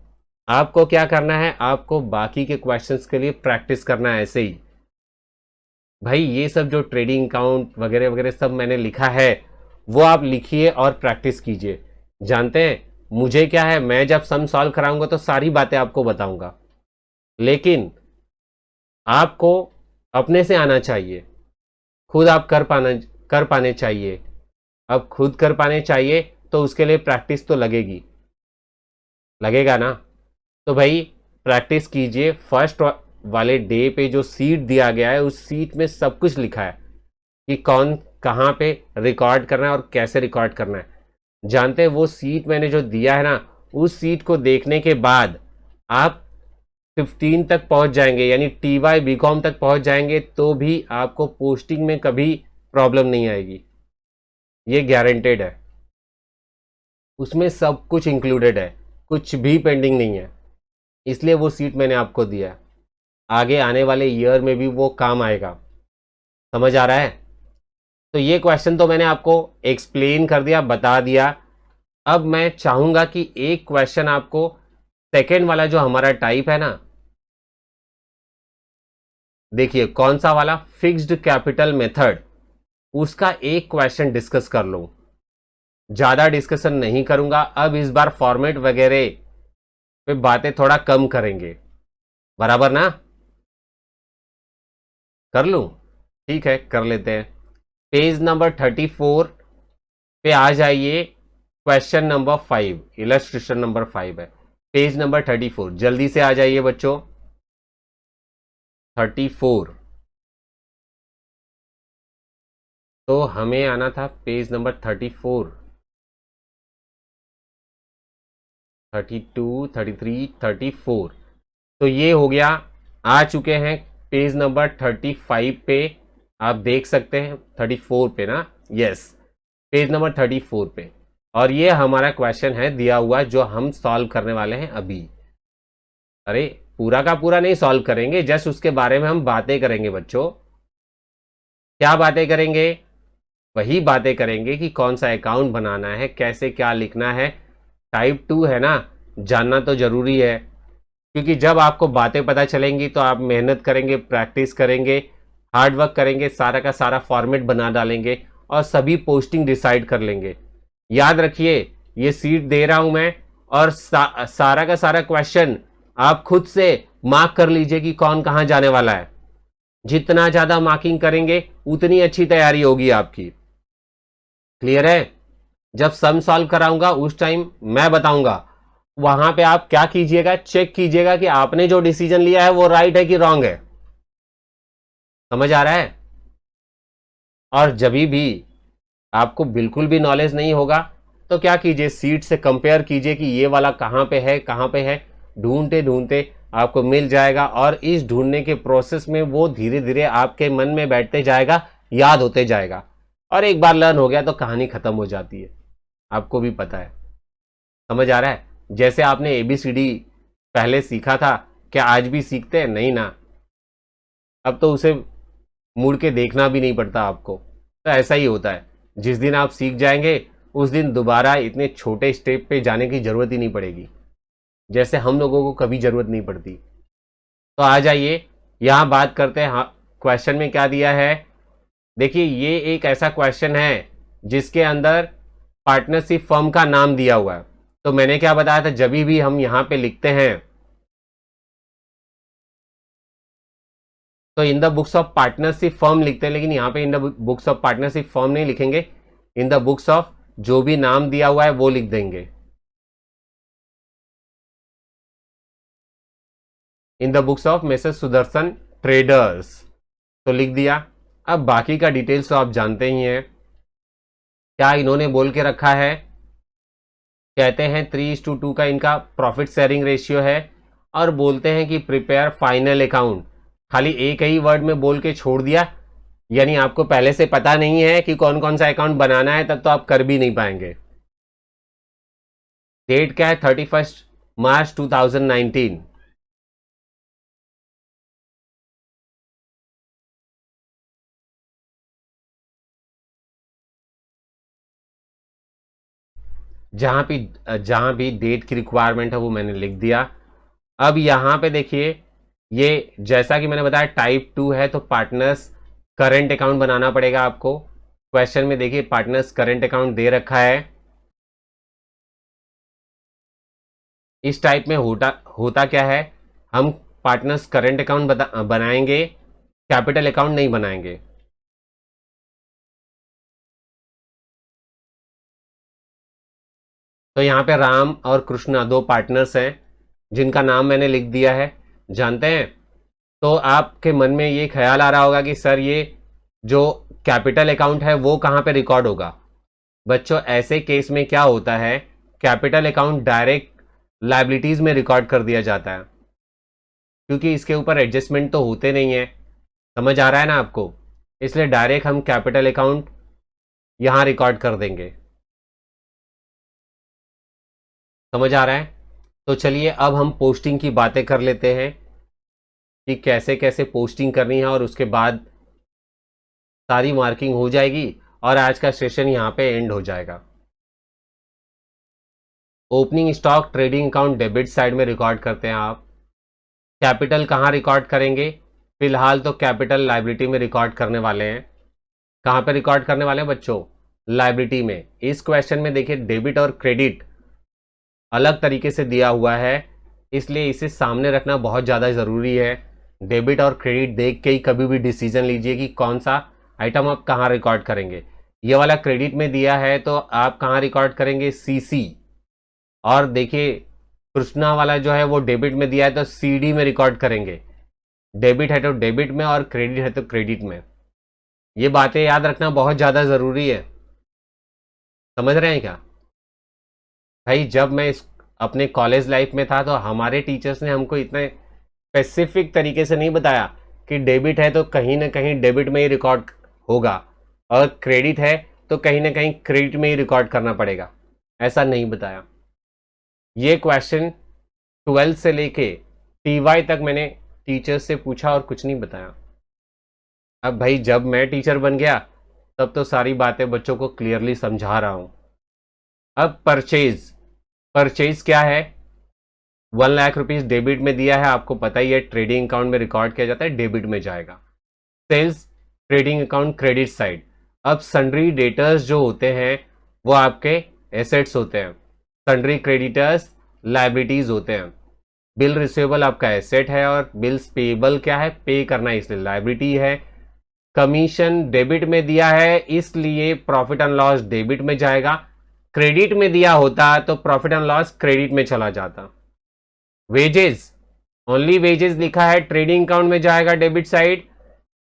आपको क्या करना है? आपको बाकी के क्वेश्चंस के लिए प्रैक्टिस करना है ऐसे ही। भाई ये सब जो ट्रेडिंग अकाउंट वगैरह वगैरह सब मैंने लिखा है वो आप लिखिए और प्रैक्टिस कीजिए। जानते हैं मुझे क्या है, मैं जब सम सॉल्व कराऊंगा तो सारी बातें आपको बताऊंगा, लेकिन आपको अपने से आना चाहिए। खुद आप कर पाने चाहिए। अब खुद कर पाने चाहिए तो उसके लिए प्रैक्टिस तो लगेगी, लगेगा ना। तो भाई प्रैक्टिस कीजिए। फर्स्ट वाले डे पे जो सीट दिया गया है उस सीट में सब कुछ लिखा है कि कौन कहाँ पे रिकॉर्ड करना है और कैसे रिकॉर्ड करना है। जानते हैं वो सीट मैंने जो दिया है ना, उस सीट को देखने के बाद आप 15 तक पहुंच जाएंगे, यानी TY BCom तक पहुंच जाएंगे तो भी आपको पोस्टिंग में कभी प्रॉब्लम नहीं आएगी, ये गारंटेड है। उसमें सब कुछ इंक्लूडेड है, कुछ भी पेंडिंग नहीं है, इसलिए वो सीट मैंने आपको दिया है। आगे आने वाले ईयर में भी वो काम आएगा। समझ आ रहा है? तो ये क्वेश्चन तो मैंने आपको एक्सप्लेन कर दिया, बता दिया। अब मैं चाहूंगा कि एक क्वेश्चन आपको सेकेंड वाला जो हमारा टाइप है ना, देखिए कौन सा वाला, फिक्स्ड कैपिटल मेथड, उसका एक क्वेश्चन डिस्कस कर लो, ज्यादा डिस्कशन नहीं करूंगा। अब इस बार फॉर्मेट वगैरह पे बातें थोड़ा कम करेंगे, बराबर ना? कर लूं? ठीक है, कर लेते हैं। पेज नंबर 34 पे आ जाइए। क्वेश्चन नंबर 5, इलस्ट्रेशन नंबर 5 है, पेज नंबर 34। जल्दी से आ जाइए बच्चों। 34 तो हमें आना था पेज नंबर 34, 32, 33, 34। तो ये हो गया, आ चुके हैं पेज नंबर 35 पे। आप देख सकते हैं 34 पे ना, यस, पेज नंबर 34 पे। और ये हमारा क्वेश्चन है दिया हुआ जो हम सॉल्व करने वाले हैं अभी। अरे पूरा का पूरा नहीं सॉल्व करेंगे, जस्ट उसके बारे में हम बातें करेंगे बच्चों। क्या बातें करेंगे? वही बातें करेंगे कि कौन सा अकाउंट बनाना है, कैसे क्या लिखना है। टाइप 2 है ना, जानना तो जरूरी है, क्योंकि जब आपको बातें पता चलेंगी तो आप मेहनत करेंगे, प्रैक्टिस करेंगे, हार्डवर्क करेंगे, सारा का सारा फॉर्मेट बना डालेंगे और सभी पोस्टिंग डिसाइड कर लेंगे। याद रखिए, ये सीट दे रहा हूं मैं, और सारा का सारा क्वेश्चन आप खुद से मार्क कर लीजिए कि कौन कहां जाने वाला है। जितना ज्यादा मार्किंग करेंगे उतनी अच्छी तैयारी होगी आपकी। क्लियर है? जब सम सॉल्व कराऊंगा उस टाइम मैं बताऊंगा, वहां पे आप क्या कीजिएगा, चेक कीजिएगा कि आपने जो डिसीजन लिया है वो राइट है कि रॉन्ग है। समझ आ रहा है? और जब भी आपको बिल्कुल भी नॉलेज नहीं होगा तो क्या कीजिए, सीट से कंपेयर कीजिए कि ये वाला कहां पे है, कहां पे है। ढूंढते ढूंढते आपको मिल जाएगा, और इस ढूंढने के प्रोसेस में वो धीरे धीरे आपके मन में बैठते जाएगा, याद होते जाएगा, और एक बार लर्न हो गया तो कहानी खत्म हो जाती है। आपको भी पता है। समझ आ रहा है? जैसे आपने ABCD पहले सीखा था, क्या आज भी सीखते हैं? नहीं ना, अब तो उसे मुड़ के देखना भी नहीं पड़ता आपको। तो ऐसा ही होता है, जिस दिन आप सीख जाएंगे उस दिन दोबारा इतने छोटे स्टेप पे जाने की जरूरत ही नहीं पड़ेगी, जैसे हम लोगों को कभी जरूरत नहीं पड़ती। तो आ जाइए, यहां बात करते हैं। हाँ, क्वेश्चन में क्या दिया है? देखिए, ये एक ऐसा क्वेश्चन है जिसके अंदर पार्टनरशिप फर्म का नाम दिया हुआ है। तो मैंने क्या बताया था, जब भी हम यहां पे लिखते हैं तो in the books of partnership firm लिखते हैं, लेकिन यहां पे in the books of partnership firm नहीं लिखेंगे, इन द बुक्स ऑफ जो भी नाम दिया हुआ है वो लिख देंगे, in the books of Mrs Sudarshan traders. तो लिख दिया। अब बाकी का डिटेल्स तो आप जानते ही हैं। क्या इन्होंने बोल के रखा है? कहते हैं 3:2 का इनका प्रॉफिट शेयरिंग रेशियो है, और बोलते हैं कि प्रिपेयर फाइनल अकाउंट। खाली एक ही वर्ड में बोल के छोड़ दिया, यानी आपको पहले से पता नहीं है कि कौन कौन सा अकाउंट बनाना है, तब तो आप कर भी नहीं पाएंगे। डेट क्या है? 31 मार्च 2019। जहां भी डेट की रिक्वायरमेंट है वो मैंने लिख दिया। अब यहां पे देखिए, ये जैसा कि मैंने बताया टाइप 2 है, तो पार्टनर्स करंट अकाउंट बनाना पड़ेगा आपको। क्वेश्चन में देखिए पार्टनर्स करंट अकाउंट दे रखा है। इस टाइप में होता क्या है, हम पार्टनर्स करंट अकाउंट बनाएंगे, कैपिटल अकाउंट नहीं बनाएंगे। तो यहाँ पे राम और कृष्णा दो पार्टनर्स हैं जिनका नाम मैंने लिख दिया है, जानते हैं। तो आपके मन में ये ख्याल आ रहा होगा कि सर ये जो कैपिटल अकाउंट है वो कहाँ पे रिकॉर्ड होगा। बच्चों, ऐसे केस में क्या होता है, कैपिटल अकाउंट डायरेक्ट लाइबिलिटीज में रिकॉर्ड कर दिया जाता है, क्योंकि इसके ऊपर एडजस्टमेंट तो होते नहीं है। समझ आ रहा है ना आपको? इसलिए डायरेक्ट हम कैपिटल अकाउंट यहां रिकॉर्ड कर देंगे। समझ आ रहा है? तो चलिए अब हम पोस्टिंग की बातें कर लेते हैं कि कैसे कैसे पोस्टिंग करनी है, और उसके बाद सारी मार्किंग हो जाएगी और आज का सेशन यहाँ पे एंड हो जाएगा। Opening stock trading account debit side में रिकॉर्ड करते हैं आप। कैपिटल कहाँ रिकॉर्ड करेंगे? फिलहाल तो कैपिटल लाइबिलिटी में रिकॉर्ड करने वाले हैं। कहाँ पे रिकॉर्ड करने वाले हैं बच्चों? लायबिलिटी में। इस क्वेश्चन में देखिए डेबिट और क्रेडिट अलग तरीके से दिया हुआ है, इसलिए इसे सामने रखना बहुत ज़्यादा ज़रूरी है। डेबिट और क्रेडिट देख के ही कभी भी डिसीजन लीजिए कि कौन सा आइटम आप कहाँ रिकॉर्ड करेंगे। ये वाला क्रेडिट में दिया है तो आप कहाँ रिकॉर्ड करेंगे? सीसी। और देखिए कृष्णा वाला जो है वो डेबिट में दिया है तो सीडी में रिकॉर्ड करेंगे। डेबिट है तो डेबिट में और क्रेडिट है तो क्रेडिट में। ये बातें याद रखना बहुत ज़्यादा ज़रूरी है। समझ रहे हैं क्या भाई? जब मैं अपने कॉलेज लाइफ में था तो हमारे टीचर्स ने हमको इतने स्पेसिफिक तरीके से नहीं बताया कि डेबिट है तो कहीं ना कहीं डेबिट में ही रिकॉर्ड होगा और क्रेडिट है तो कहीं ना कहीं क्रेडिट में ही रिकॉर्ड करना पड़ेगा। ऐसा नहीं बताया। ये क्वेश्चन 12 से लेके TY तक मैंने टीचर्स से पूछा और कुछ नहीं बताया। अब भाई जब मैं टीचर बन गया तब तो सारी बातें बच्चों को क्लियरली समझा रहा हूं। अब परचेज क्या है? 1,00,000 रुपीज डेबिट में दिया है, आपको पता ही है ट्रेडिंग अकाउंट में रिकॉर्ड किया जाता है, डेबिट में जाएगा। Sales trading account credit side. अब सन्ड्री डेटर्स जो होते हैं वो आपके एसेट्स होते हैं, सन्ड्री क्रेडिटर्स लाइबिलिटीज होते हैं। बिल रिसीवेबल आपका एसेट है और बिल्स पेएबल क्या है? पे करना है, इसलिए लाइबिलिटी है। कमीशन डेबिट में दिया है इसलिए प्रॉफिट एंड लॉस डेबिट में जाएगा। क्रेडिट में दिया होता तो प्रॉफिट एंड लॉस क्रेडिट में चला जाता। वेजेस, ओनली वेजेस लिखा है ट्रेडिंग अकाउंट में जाएगा डेबिट साइड।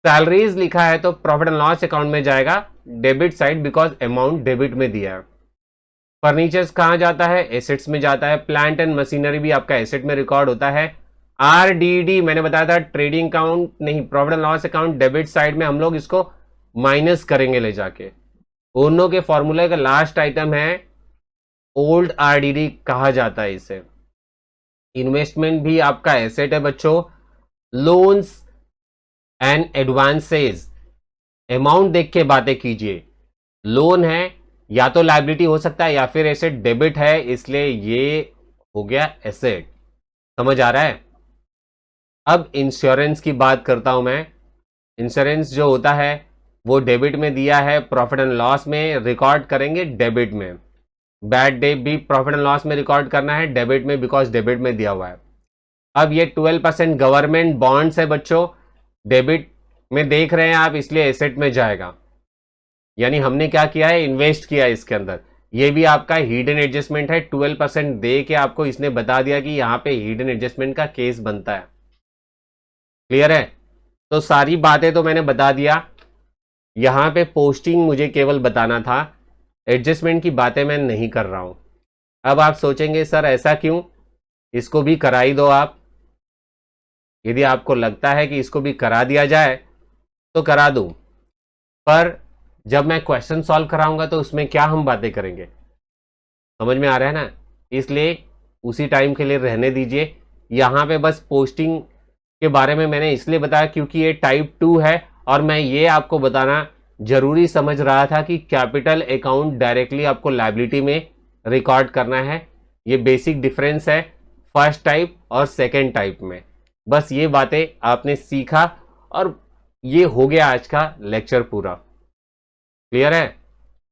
सैलरीज लिखा है तो प्रॉफिट एंड लॉस अकाउंट में जाएगा debit side, because amount debit में दिया है। फर्नीचर्स कहां जाता है? एसेट्स में जाता है। प्लांट एंड मशीनरी भी आपका एसेट में रिकॉर्ड होता है। RDD मैंने बताया था ट्रेडिंग अकाउंट नहीं, profit and loss account debit side में हम लोग इसको माइनस करेंगे ले जाके। दोनों के फॉर्मूले का लास्ट आइटम है ओल्ड RDD कहा जाता है इसे। इन्वेस्टमेंट भी आपका एसेट है बच्चों। लोन्स एंड एडवांसेस, अमाउंट देख के बातें कीजिए। लोन है या तो लायबिलिटी हो सकता है या फिर एसेट। डेबिट है इसलिए ये हो गया एसेट। समझ आ रहा है? अब इंश्योरेंस की बात करता हूं मैं। इंश्योरेंस जो होता है वो डेबिट में दिया है, प्रॉफिट एंड लॉस में रिकॉर्ड करेंगे डेबिट में। बैड डेट भी प्रॉफिट एंड लॉस में रिकॉर्ड करना है डेबिट में, बिकॉज डेबिट में दिया हुआ है। अब ये 12% गवर्नमेंट बॉन्ड्स है बच्चों, डेबिट में देख रहे हैं आप इसलिए एसेट में जाएगा। यानी हमने क्या किया है? इन्वेस्ट किया है इसके अंदर। ये भी आपका हिडन एडजस्टमेंट है। 12% दे के आपको इसने बता दिया कि यहां पे हिडन एडजस्टमेंट का केस बनता है। क्लियर है? तो सारी बातें तो मैंने बता दिया। यहां पे पोस्टिंग मुझे केवल बताना था, एडजस्टमेंट की बातें मैं नहीं कर रहा हूं। अब आप सोचेंगे सर ऐसा क्यों? इसको भी करा ही दो आप। यदि आपको लगता है कि इसको भी करा दिया जाए तो करा दूं, पर जब मैं क्वेश्चन सॉल्व कराऊंगा तो उसमें क्या हम बातें करेंगे? समझ में आ रहा है ना? इसलिए उसी टाइम के लिए रहने दीजिए। यहां पे बस पोस्टिंग के बारे में मैंने इसलिए बताया क्योंकि ये टाइप 2 है और मैं ये आपको बताना जरूरी समझ रहा था कि कैपिटल अकाउंट डायरेक्टली आपको लायबिलिटी में रिकॉर्ड करना है। ये बेसिक डिफरेंस है फर्स्ट टाइप और सेकेंड टाइप में। बस ये बातें आपने सीखा और ये हो गया आज का लेक्चर पूरा। क्लियर है?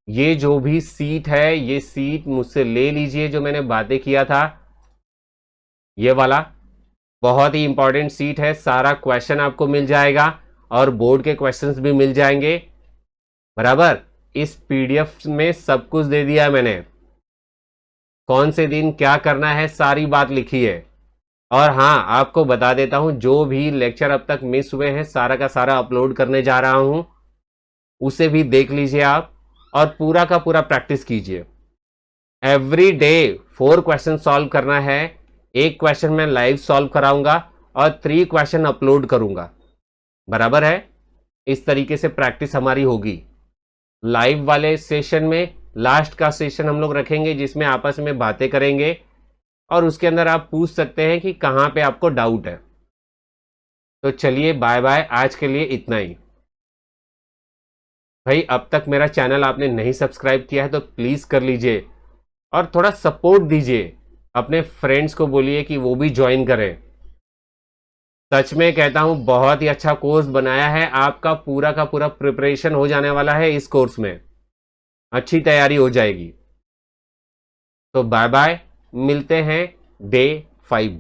ये जो भी सीट है ये सीट मुझसे ले लीजिए, जो मैंने बातें किया था ये वाला बहुत ही इंपॉर्टेंट सीट है। सारा क्वेश्चन आपको मिल जाएगा और बोर्ड के क्वेश्चंस भी मिल जाएंगे। बराबर? इस PDF में सब कुछ दे दिया मैंने, कौन से दिन क्या करना है सारी बात लिखी है। और हाँ आपको बता देता हूं, जो भी लेक्चर अब तक मिस हुए हैं सारा का सारा अपलोड करने जा रहा हूं, उसे भी देख लीजिए आप और पूरा का पूरा प्रैक्टिस कीजिए। एवरी डे 4 क्वेश्चन सॉल्व करना है। एक क्वेश्चन मैं लाइव सॉल्व कराऊंगा और 3 क्वेश्चन अपलोड करूंगा। बराबर है? इस तरीके से प्रैक्टिस हमारी होगी। लाइव वाले सेशन में लास्ट का सेशन हम लोग रखेंगे जिसमें आपस में बातें करेंगे और उसके अंदर आप पूछ सकते हैं कि कहां पे आपको डाउट है। तो चलिए बाय बाय, आज के लिए इतना ही। भाई अब तक मेरा चैनल आपने नहीं सब्सक्राइब किया है तो प्लीज कर लीजिए और थोड़ा सपोर्ट दीजिए। अपने फ्रेंड्स को बोलिए कि वो भी ज्वाइन करें। सच में कहता हूं बहुत ही अच्छा कोर्स बनाया है, आपका पूरा का पूरा प्रिपरेशन हो जाने वाला है इस कोर्स में, अच्छी तैयारी हो जाएगी। तो बाय बाय, मिलते हैं डे 5।